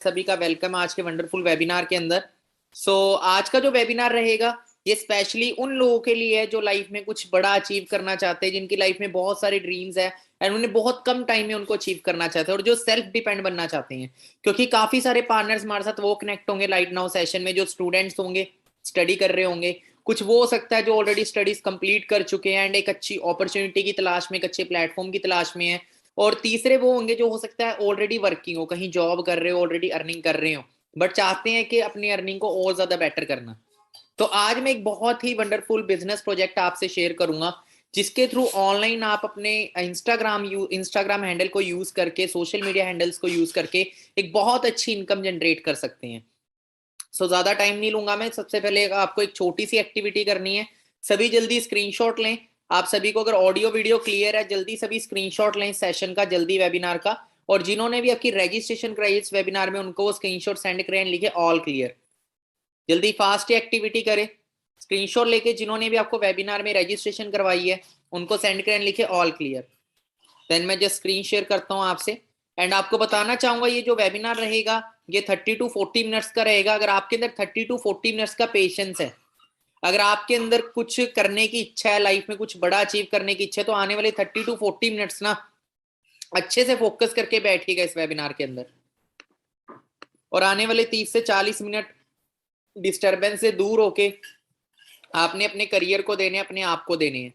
सभी का वेलकम आज के वंडरफुल वेबिनार के अंदर। आज का जो वेबिनार रहेगा ये स्पेशली उन लोगों के लिए है जो लाइफ में कुछ बड़ा अचीव करना चाहते हैं, जिनकी लाइफ में बहुत सारे ड्रीम्स है एंड उन्हें बहुत कम टाइम में उनको अचीव करना चाहते हैं और जो सेल्फ डिपेंड बनना चाहते हैं। क्योंकि काफी सारे पार्टनर्स हमारे साथ वो कनेक्ट होंगे राइट नाउ सेशन में, जो स्टूडेंट्स होंगे, स्टडी कर रहे होंगे, कुछ वो हो सकता है जो ऑलरेडी स्टडीज कंप्लीट कर चुके हैं एंड एक अच्छी अपॉर्चुनिटी की तलाश में, एक अच्छे प्लेटफॉर्म की तलाश में है। और तीसरे वो होंगे जो हो सकता है ऑलरेडी वर्किंग हो, कहीं जॉब कर रहे हो, ऑलरेडी अर्निंग कर रहे हो, बट चाहते हैं कि अपनी अर्निंग को और ज्यादा बेटर करना। तो आज मैं एक बहुत ही वंडरफुल बिजनेस प्रोजेक्ट आपसे शेयर करूंगा, जिसके थ्रू ऑनलाइन आप अपने इंस्टाग्राम हैंडल को यूज करके, सोशल मीडिया हैंडल्स को यूज करके एक बहुत अच्छी इनकम जनरेट कर सकते हैं। ज्यादा टाइम नहीं लूंगा मैं। सबसे पहले आपको एक छोटी सी एक्टिविटी करनी है। सभी जल्दी स्क्रीनशॉट लें। आप सभी को अगर ऑडियो वीडियो क्लियर है, जल्दी सभी स्क्रीनशॉट लें सेशन का, जल्दी वेबिनार का। और जिन्होंने भी आपकी रजिस्ट्रेशन कराई इस वेबिनार में, उनको वो स्क्रीनशॉट सेंड करें, लिखे ऑल क्लियर। जल्दी फास्ट एक्टिविटी करें। स्क्रीनशॉट लेके जिन्होंने भी आपको वेबिनार में रजिस्ट्रेशन करवाई है उनको सेंड करें, लिखे ऑल क्लियर। देन मैं जस्ट स्क्रीन शेयर करता हूं आपसे एंड आपको बताना चाहूंगा ये जो वेबिनार रहेगा ये 30 टू 40 मिनट्स का रहेगा। अगर आपके अंदर 30 टू 40 मिनट्स का पेशेंस है, अगर आपके अंदर कुछ करने की इच्छा है, लाइफ में कुछ बड़ा अचीव करने की इच्छा है, तो आने वाले 30 टू 40 मिनट्स ना अच्छे से फोकस करके बैठिएगा इस वेबिनार के अंदर। और आने वाले 30 से 40 मिनट डिस्टरबेंस से दूर होके आपने अपने करियर को देने, अपने आप को देने हैं।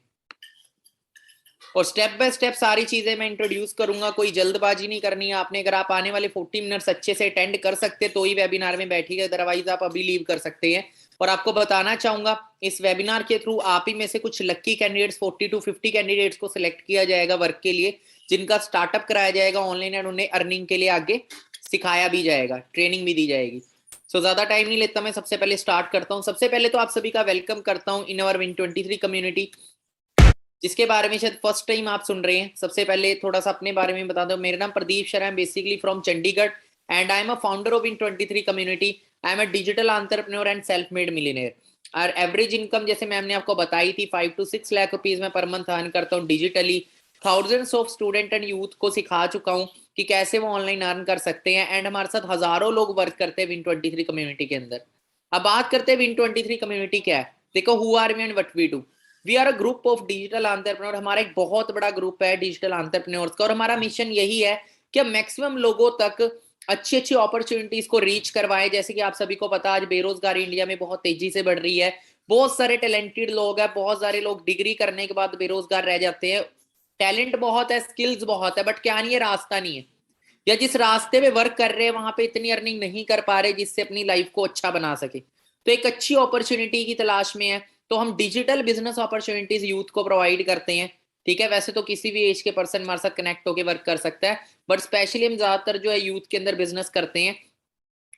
और स्टेप बाय स्टेप सारी चीजें मैं इंट्रोड्यूस करूंगा, कोई जल्दबाजी नहीं करनी है आपने। अगर आप आने वाले 40 मिनट्स अच्छे से अटेंड कर सकते तो ही वेबिनार में बैठिएगा, अदरवाइज आप अभी लीव कर सकते हैं। और आपको बताना चाहूंगा इस वेबिनार के थ्रू आप ही में से कुछ लक्की कैंडिडेट्स, 40 टू 50 कैंडिडेट्स को सिलेक्ट किया जाएगा वर्क के लिए, जिनका स्टार्टअप कराया जाएगा ऑनलाइन एंड उन्हें अर्निंग के लिए आगे सिखाया भी जाएगा, ट्रेनिंग भी दी जाएगी। ज्यादा टाइम नहीं लेता मैं, सबसे पहले स्टार्ट करता हूँ। सबसे पहले तो आप सभी का वेलकम करता हूँ इन अवर Win23 कम्युनिटी, जिसके बारे में शायद फर्स्ट टाइम आप सुन रहे हैं। सबसे पहले थोड़ा सा अपने बारे में बता दो। मेरा नाम प्रदीप शर्मा है, basically from Chandigarh and I am a founder of Win23 community. I am a digital entrepreneur and self made millionaire. और एवरेज इनकम जैसे मैम ने आपको बताई थी 5 टू 6 लाख रुपीज में पर मंथ अर्न करता हूँ digitally. Thousands of student and youth को सिखा चुका हूँ कि कैसे वो ऑनलाइन अर्न कर सकते हैं एंड हमारे साथ हजारों लोग वर्क करते हैं Win23 कम्युनिटी के अंदर। अब बात करते हैं Win23 कम्युनिटी क्या है। देखो, who are we and what we do. We are a group of digital entrepreneur. हमारा एक बहुत बड़ा ग्रुप है डिजिटल एंटरप्रेन्योर्स का और हमारा मिशन यही है कि हम मैक्सिमम लोगों तक अच्छी अच्छी अपॉर्चुनिटीज को रीच करवाएं। जैसे कि आप सभी को पता, आज बेरोजगारी इंडिया में बहुत तेजी से बढ़ रही है। बहुत सारे टैलेंटेड लोग हैं, बहुत सारे लोग डिग्री करने के बाद बेरोजगार रह जाते हैं। टैलेंट बहुत है, स्किल्स बहुत है, बट क्या नहीं है, रास्ता नहीं है, या जिस रास्ते पे वर्क कर रहे हैं वहां पे इतनी अर्निंग नहीं कर पा रहे जिससे अपनी लाइफ को अच्छा बना सके। तो एक अच्छी अपॉर्चुनिटी की तलाश में है, तो हम डिजिटल बिजनेस अपॉर्चुनिटीज यूथ को प्रोवाइड करते हैं। ठीक है, वैसे तो किसी भी एज के पर्सन हमारे साथ कनेक्ट होकर वर्क कर सकता है, बट स्पेशली हम ज्यादातर जो है यूथ के अंदर बिजनेस करते हैं,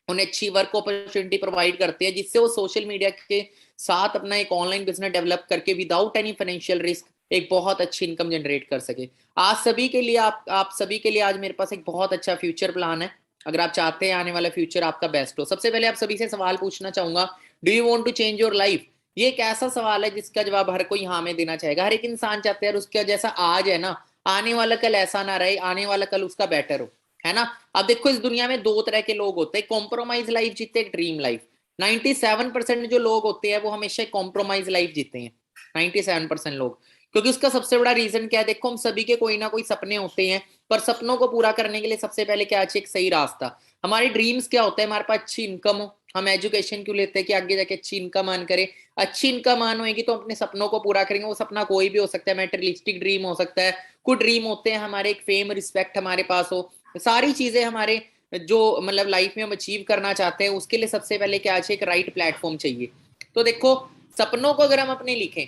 उन्हें अच्छी वर्क अपॉर्चुनिटी प्रोवाइड करते हैं, जिससे वो सोशल मीडिया के साथ अपना एक ऑनलाइन बिजनेस डेवलप करके विदाउट एनी फाइनेंशियल रिस्क एक बहुत अच्छी इनकम जनरेट कर सके। आज सभी के लिए आप सभी के लिए आज मेरे पास एक बहुत अच्छा फ्यूचर प्लान है। अगर आप चाहते हैं आने वाला फ्यूचर आपका बेस्ट हो, सबसे पहले आप सभी से सवाल पूछना चाहूंगा, do you want to change your life. ये एक ऐसा सवाल है जिसका जवाब हर कोई हाँ में देना चाहेगा। हर एक इंसान चाहता है उसका जैसा आज है ना, आने वाला कल ऐसा ना रहे, आने वाला कल उसका बेटर हो, है ना। अब देखो, इस दुनिया में दो तरह के लोग होते हैं, कॉम्प्रोमाइज लाइफ जीते, एक ड्रीम लाइफ। 97% जो लोग होते हैं वो हमेशा कॉम्प्रोमाइज लाइफ जीते हैं, 97% लोग। क्योंकि उसका सबसे बड़ा रीजन क्या है, देखो, हम सभी के कोई ना कोई सपने होते हैं, पर सपनों को पूरा करने के लिए सबसे पहले क्या चाहिए, एक सही रास्ता। हमारे ड्रीम्स क्या होता है, हमारे पास अच्छी इनकम हो। हम एजुकेशन क्यों लेते हैं कि आगे जाके अच्छी इनकम अर्न करें। अच्छी इनकम अर्न होगी तो अपने सपनों को पूरा करेंगे। वो सपना कोई भी हो सकता है, मेटेरियलिस्टिक ड्रीम हो सकता है, कुछ ड्रीम होते हैं हमारे एक फेम रिस्पेक्ट हमारे पास हो। सारी चीजें हमारे जो मतलब लाइफ में हम अचीव करना चाहते हैं उसके लिए सबसे पहले क्या चाहिए, एक राइट प्लेटफॉर्म चाहिए। तो देखो, सपनों को अगर हम अपने लिखें,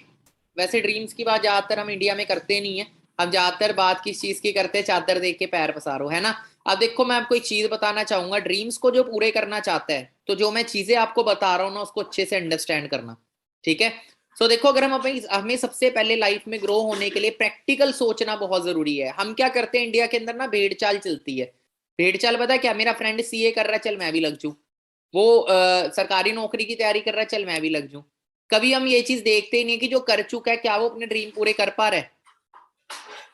वैसे ड्रीम्स की बात ज्यादातर हम इंडिया में करते नहीं है। हम ज्यादातर बात किस चीज की करते हैं, चादर देख के पैर पसारो, है ना। अब देखो, मैं आपको एक चीज बताना चाहूंगा, ड्रीम्स को जो पूरे करना चाहता है तो जो मैं चीजें आपको बता रहा हूँ ना उसको अच्छे से अंडरस्टैंड करना। ठीक है। देखो, अगर हम हमें सबसे पहले लाइफ में ग्रो होने के लिए प्रैक्टिकल सोचना बहुत जरूरी है। हम क्या करते हैं इंडिया के अंदर ना, भेड़ चाल चलती है। भेड़ चाल पता है क्या, मेरा फ्रेंड सीए कर रहा है, चल मैं भी लग जाऊं। वो सरकारी नौकरी की तैयारी कर रहा है, चल मैं भी लग जाऊं। कभी हम ये चीज देखते ही नहीं कि जो कर चुका है क्या वो अपने ड्रीम पूरे कर पा रहा है।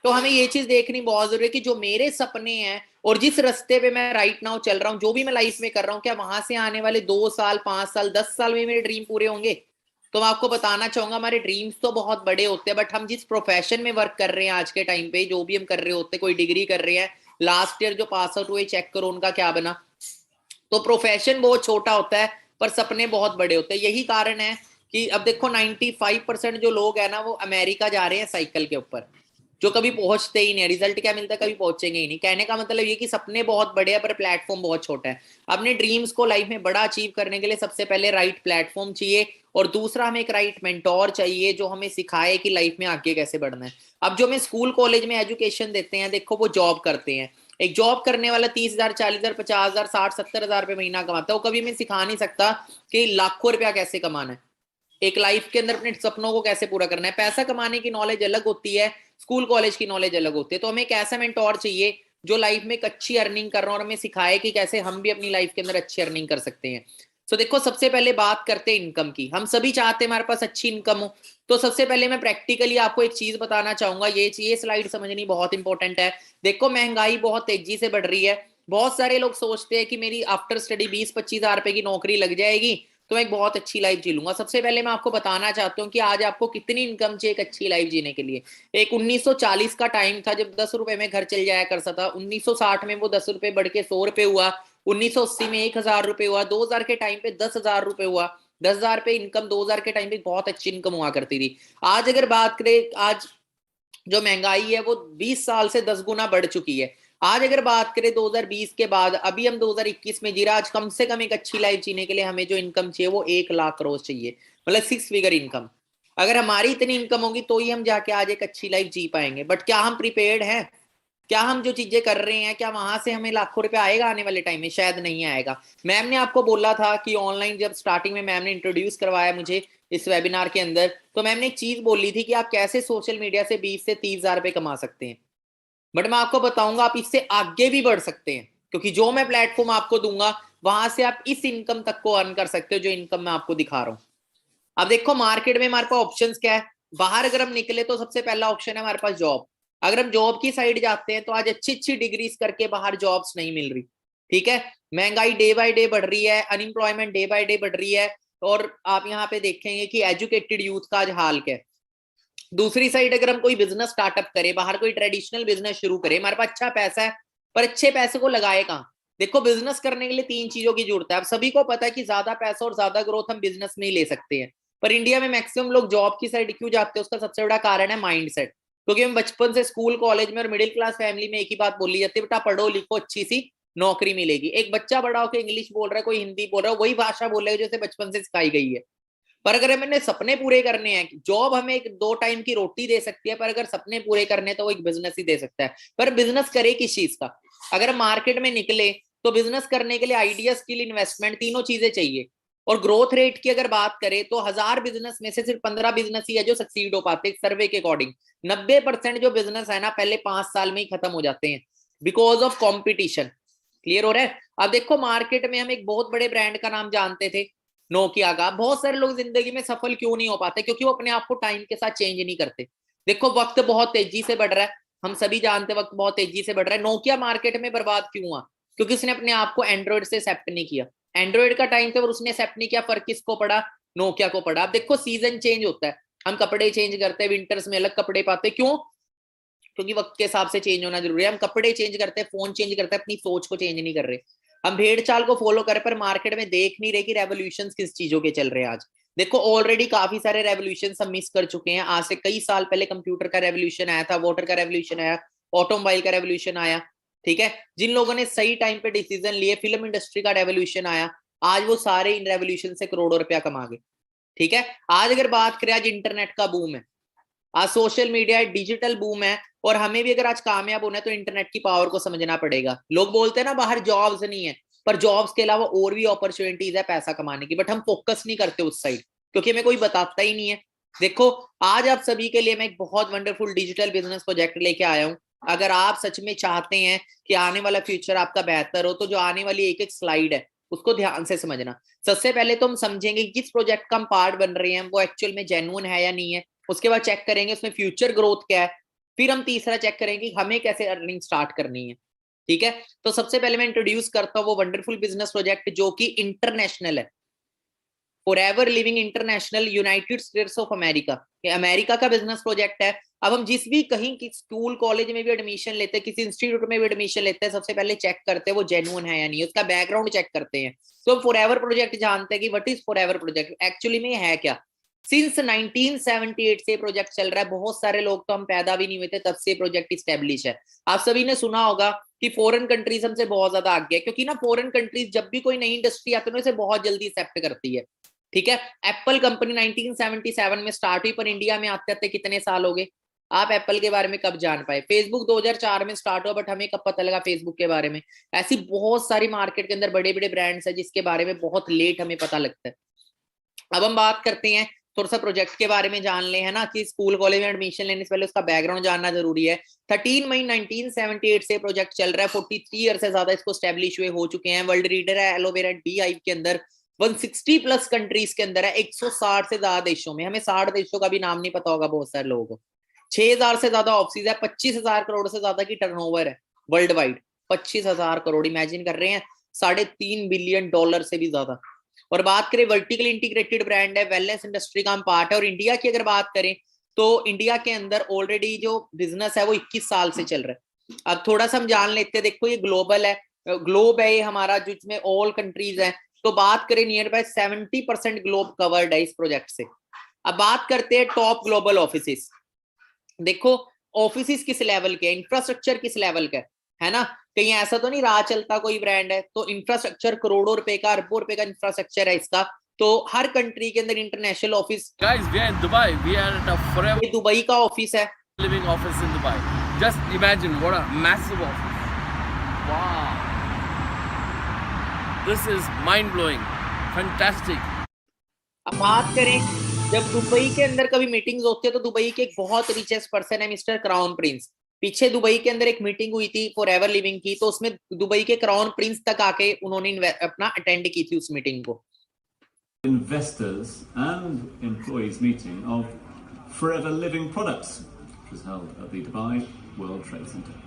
तो हमें ये चीज देखनी बहुत जरूरी है कि जो मेरे सपने हैं और जिस रास्ते पे मैं राइट नाउ चल रहा हूँ, जो भी मैं लाइफ में कर रहा हूँ, क्या वहां से आने वाले 2 साल, 5 साल, 10 साल में मेरे ड्रीम पूरे होंगे? तो मैं आपको बताना चाहूंगा, हमारे ड्रीम्स तो बहुत बड़े होते हैं, बट हम जिस प्रोफेशन में वर्क कर रहे हैं आज के टाइम पे, जो भी हम कर रहे होते हैं, कोई डिग्री कर रहे हैं, लास्ट ईयर जो पास आउट हुए चेक करो उनका क्या बना। तो प्रोफेशन बहुत छोटा होता है पर सपने बहुत बड़े होते हैं। यही कारण है कि अब देखो 95% जो लोग हैं ना, वो अमेरिका जा रहे हैं साइकिल के ऊपर, जो कभी पहुंचते ही नहीं। रिजल्ट क्या मिलता है? कभी पहुंचेंगे ही नहीं। कहने का मतलब ये कि सपने बहुत बड़े हैं पर प्लेटफॉर्म बहुत छोटा है। अपने ड्रीम्स को लाइफ में बड़ा अचीव करने के लिए सबसे पहले राइट प्लेटफॉर्म चाहिए, और दूसरा हमें एक राइट मेंटोर चाहिए जो हमें सिखाए कि लाइफ में आगे कैसे बढ़ना है। अब जो हमें स्कूल कॉलेज में एजुकेशन देते हैं, देखो वो जॉब करते हैं। एक जॉब करने वाला 30,000, 40,000, 50,000, 60-70,000 रुपए महीना कमाता है, वो कभी हमें सिखा नहीं सकता कि लाखों रुपया कैसे कमाना है, एक लाइफ के अंदर अपने सपनों को कैसे पूरा करना है। पैसा कमाने की नॉलेज अलग होती है, स्कूल कॉलेज की नॉलेज अलग होती है। तो हमें एक ऐसा मेंटोर चाहिए जो लाइफ में एक अच्छी अर्निंग कर रहा है और हमें सिखाए कि कैसे हम भी अपनी लाइफ के अंदर अच्छी अर्निंग कर सकते हैं। तो देखो सबसे पहले बात करते हैं इनकम की। हम सभी चाहते हैं हमारे पास अच्छी इनकम हो। तो सबसे पहले मैं प्रैक्टिकली आपको एक चीज बताना चाहूंगा, ये स्लाइड समझनी बहुत इंपॉर्टेंट है। देखो महंगाई बहुत तेजी से बढ़ रही है। बहुत सारे लोग सोचते हैं कि मेरी आफ्टर स्टडी 20-25 हजार रुपए की नौकरी लग जाएगी तो मैं एक बहुत अच्छी लाइफ जी लूंगा। सबसे पहले मैं आपको बताना चाहता हूँ कि आज आपको कितनी इनकम चाहिए एक अच्छी लाइफ जीने के लिए। एक 1940 का टाइम था जब 10 रुपए में घर चल जाया करता था। 1960 में वो 10 रुपए बढ़ के 100 रुपए हुआ। 1980 में 1,000 रुपए हुआ। 2000 के टाइम पे 10,000 रुपए हुआ। 10,000 पे इनकम 2000 के टाइम पे बहुत अच्छी इनकम हुआ करती थी। आज अगर बात करें, आज जो महंगाई है वो 20 साल से 10 गुना बढ़ चुकी है। आज अगर बात करें 2020 के बाद, अभी हम 2021 में जी रहा, आज कम से कम एक अच्छी लाइफ जीने के लिए हमें जो इनकम चाहिए वो 1 लाख रोज चाहिए, मतलब 6 फिगर इनकम। अगर हमारी इतनी इनकम होगी तो ही हम जाके आज एक अच्छी लाइफ जी पाएंगे। बट क्या हम प्रिपेयर्ड हैं? क्या हम जो चीजें कर रहे हैं, क्या वहां से हमें लाखों रुपए आएगा आने वाले टाइम में? शायद नहीं आएगा। मैम ने आपको बोला था कि ऑनलाइन, जब स्टार्टिंग में मैम ने इंट्रोड्यूस करवाया मुझे इस वेबिनार के अंदर, तो मैम ने एक चीज बोली थी कि आप कैसे सोशल मीडिया से 20 से 30 हजार रुपए कमा सकते हैं। बट मैं आपको बताऊंगा आप इससे आगे भी बढ़ सकते हैं, क्योंकि जो मैं प्लेटफॉर्म आपको दूंगा वहां से आप इस इनकम तक को अर्न कर सकते हो जो इनकम मैं आपको दिखा रहा हूं। अब देखो मार्केट में हमारे पास ऑप्शंस क्या है। बाहर अगर हम निकले तो सबसे पहला ऑप्शन है हमारे पास जॉब। अगर हम जॉब की साइड जाते हैं तो आज अच्छी अच्छी डिग्रीज करके बाहर जॉब्स नहीं मिल रही। ठीक है, महंगाई डे बाय डे बढ़ रही है, अनएम्प्लॉयमेंट डे बाय डे बढ़ रही है। और आप यहाँ पे देखेंगे कि एजुकेटेड यूथ का आज हाल क्या है। दूसरी साइड अगर हम कोई बिजनेस स्टार्टअप करें, बाहर कोई ट्रेडिशनल बिजनेस शुरू करें, हमारे पास अच्छा पैसा है पर अच्छे पैसे को लगाए कहाँ? देखो बिजनेस करने के लिए 3 चीजों की जरूरत है। अब सभी को पता है कि ज्यादा पैसा और ज्यादा ग्रोथ हम बिजनेस में ही ले सकते हैं, पर इंडिया में मैक्सिमम लोग जॉब की साइड क्यों जाते हैं? उसका सबसे बड़ा कारण है माइंडसेट। क्योंकि हम बचपन से स्कूल कॉलेज में और मिडिल क्लास फैमिली में एक ही बात बोली जाती है, बेटा पढ़ो लिखो अच्छी सी नौकरी मिलेगी। एक बच्चा बड़ा होकर इंग्लिश बोल रहा है, कोई हिंदी बोल रहा है, वही भाषा बोल रहा है जैसे बचपन से सिखाई गई है। पर अगर मैंने सपने पूरे करने हैं, जॉब हमें एक 2 टाइम की रोटी दे सकती है, पर अगर सपने पूरे करने तो वो एक बिजनेस ही दे सकता है। पर बिजनेस करे किस चीज का? अगर हम मार्केट में निकले तो बिजनेस करने के लिए आइडिया, स्किल, इन्वेस्टमेंट, तीनों चीजें चाहिए। और ग्रोथ रेट की अगर बात करें तो 1000 बिजनेस में से सिर्फ 15 बिजनेस ही है जो सक्सीड हो पाते हैं सर्वे के अकॉर्डिंग। 90% जो बिजनेस है ना पहले 5 साल में ही खत्म हो जाते हैं बिकॉज ऑफ कॉम्पिटिशन। क्लियर हो रहा है? अब देखो मार्केट में हम एक बहुत बड़े ब्रांड का नाम जानते थे, नोकिया का। बहुत सारे लोग जिंदगी में सफल क्यों नहीं हो पाते? क्योंकि वो अपने आप को टाइम के साथ चेंज नहीं करते। देखो वक्त बहुत तेजी से बढ़ रहा है, हम सभी जानते हैं वक्त बहुत तेजी से बढ़ रहा है। नोकिया मार्केट में बर्बाद क्यों हुआ? क्योंकि उसने अपने आप को एंड्रॉइड से एक्सेप्ट नहीं किया। एंड्रॉइड का टाइम था और उसने एक्सेप्ट नहीं किया, फर्क किसको पड़ा? नोकिया को पड़ा। अब देखो सीजन चेंज होता है, हम कपड़े चेंज करते हैं, विंटर्स में अलग कपड़े पाते, क्यों? क्योंकि वक्त के हिसाब से चेंज होना जरूरी है। हम कपड़े चेंज करते हैं, फोन चेंज करते हैं, अपनी सोच को चेंज नहीं कर रहे। हम भेड़ चाल को फॉलो कर पर मार्केट में देख नहीं रहे कि रेवोल्यूशन किस चीजों के चल रहे हैं। आज देखो ऑलरेडी काफी सारे रेवोल्यूशन हम मिस कर चुके हैं। आज से कई साल पहले कंप्यूटर का रेवोल्यूशन आया था, वाटर का रेवोल्यूशन आया, ऑटोमोबाइल का रेवोल्यूशन आया। ठीक है, जिन लोगों ने सही टाइम पे डिसीजन लिए, फिल्म इंडस्ट्री का रेवोल्यूशन आया, आज वो सारे इन रेवोल्यूशन से करोड़ों रुपया कमा गए। ठीक है, आज अगर बात करें, आज इंटरनेट का बूम है, आज सोशल मीडिया डिजिटल बूम है, और हमें भी अगर आज कामयाब होना है तो इंटरनेट की पावर को समझना पड़ेगा। लोग बोलते हैं ना बाहर जॉब्स नहीं है, पर जॉब्स के अलावा और भी अपॉर्चुनिटीज है पैसा कमाने की, बट हम फोकस नहीं करते उस साइड क्योंकि हमें कोई बताता ही नहीं है। देखो आज आप सभी के लिए मैं एक बहुत वंडरफुल डिजिटल बिजनेस प्रोजेक्ट लेके आया हूं। अगर आप सच में चाहते हैं कि आने वाला फ्यूचर आपका बेहतर हो, तो जो आने वाली एक एक स्लाइड है उसको ध्यान से समझना। सबसे पहले तो हम समझेंगे कि जिस प्रोजेक्ट का हम पार्ट बन रहे हैं वो एक्चुअल में जेन्युइन है या नहीं है। उसके बाद चेक करेंगे उसमें फ्यूचर ग्रोथ क्या है। फिर हम तीसरा चेक करेंगे कि हमें कैसे अर्निंग स्टार्ट करनी है। ठीक है, तो सबसे पहले मैं इंट्रोड्यूस करता हूँ वो वंडरफुल बिजनेस प्रोजेक्ट जो कि इंटरनेशनल है, forever living international, United states of America, America का बिजनेस प्रोजेक्ट है। अब हम जिस भी कहीं की स्कूल कॉलेज में भी एडमिशन लेते हैं, किसी इंस्टीट्यूट में भी एडमिशन लेते हैं, सबसे पहले चेक करते हैं वो जेन्युइन है या नहीं, उसका बैकग्राउंड चेक करते हैं। तो हम फॉरएवर प्रोजेक्ट जानते हैं कि what is forever project, actually में है क्या। सिंस 1978 से प्रोजेक्ट चल रहा है, बहुत सारे लोग तो हम पैदा भी नहीं हुए थे तब से प्रोजेक्ट इस्टेब्लिश है। आप सभी ने सुना होगा कि फॉरेन कंट्रीज हमसे बहुत ज्यादा आगे है, क्योंकि ना फॉरेन कंट्रीज जब भी कोई नई इंडस्ट्री आती है उसे बहुत जल्दी एक्सेप्ट करती है। ठीक है, एप्पल कंपनी 1977 में स्टार्ट हुई, पर इंडिया में आते आते कितने साल हो गए। आप एप्पल के बारे में कब जान पाए। फेसबुक 2004 में स्टार्ट हुआ, बट हमें कब पता लगा फेसबुक के बारे में। ऐसी बहुत सारी मार्केट के अंदर बड़े बड़े ब्रांड्स है जिसके बारे में बहुत लेट हमें पता लगता है। अब हम बात करते हैं थोड़ा सा प्रोजेक्ट के बारे में, जान ले है ना, कि स्कूल कॉलेज में एडमिशन लेने से पहले उसका बैकग्राउंड जानना जरूरी है। 13 मई 1978 से प्रोजेक्ट चल रहा है, 43 ईयर से ज्यादा इसको स्टैब्लिश हुए हो चुके हैं। वर्ल्ड लीडर है एलोवेरा बी हाइव के अंदर, 160 प्लस कंट्रीज के अंदर है, 160 से ज्यादा देशों में। हमें 60 देशों का भी नाम नहीं पता होगा बहुत सारे लोगों को। 6000 से ज्यादा ऑफिस है, 25,000 करोड़ से ज्यादा की टर्नओवर है वर्ल्ड वाइड। 25,000 करोड़, इमेजिन कर रहे हैं, $3.5 बिलियन से भी ज्यादा। और बात करें वर्टिकल इंटीग्रेटेड ब्रांड है, वेलनेस इंडस्ट्री का हम पार्ट है। और इंडिया की अगर बात करें तो इंडिया के अंदर ऑलरेडी जो बिजनेस है वो 21 साल से चल रहा है। अब थोड़ा सा हम जान लेते हैं, देखो ये ग्लोबल है, ग्लोब है ये हमारा, जिसमें ऑल कंट्रीज है। तो बात करें नियर बाय 70% ग्लोब कवर्ड है इस प्रोजेक्ट से। अब बात करते हैं टॉप ग्लोबल ऑफिस। देखो ऑफिस किस लेवल के, इंफ्रास्ट्रक्चर किस लेवल का है ना, कहीं ऐसा तो नहीं राह चलता कोई ब्रांड है। तो इंफ्रास्ट्रक्चर करोड़ों रुपए का, अरबों रुपए का इंफ्रास्ट्रक्चर है इसका। तो हर कंट्री के अंदर international office, Guys, we are in Dubai. We are at a forever ये दुबई का ऑफिस है, living office in Dubai. Just imagine what a massive office. Wow. This is mind-blowing. Fantastic. अब बात करें, जब दुबई के अंदर कभी मीटिंग्स होती है तो दुबई के एक बहुत रिचेस्ट पर्सन है मिस्टर क्राउन प्रिंस। पीछे दुबई के अंदर एक मीटिंग हुई थी फॉरएवर लिविंग की, तो उसमें दुबई के क्राउन प्रिंस तक आके उन्होंने अपना अटेंड की थी उस मीटिंग को। Investors and employees meeting of Forever Living Products, which was held at the Dubai World Trade Center.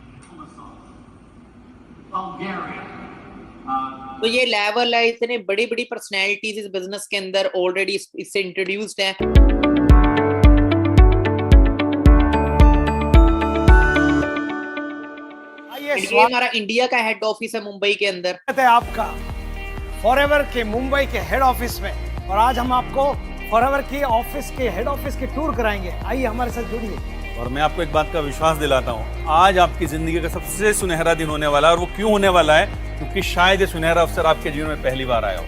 तो ये लेवल है, इतने बड़ी बड़ी पर्सनैलिटीज इस बिजनेस के अंदर ऑलरेडी इससे इंट्रोड्यूस्ड है। ये हमारा इंडिया का हेड ऑफिस है मुंबई के अंदर है आपका फॉरएवर के मुंबई के हेड ऑफिस में। और आज हम आपको फॉरएवर की ऑफिस के हेड ऑफिस की टूर कराएंगे। आइए हमारे साथ जुड़िए। और मैं आपको एक बात का विश्वास दिलाता हूँ, आज आपकी जिंदगी का सबसे सुनहरा दिन होने वाला है। और वो क्यों होने वाला है, क्योंकि शायद ये सुनहरा अवसर आपके जीवन में पहली बार आया हो।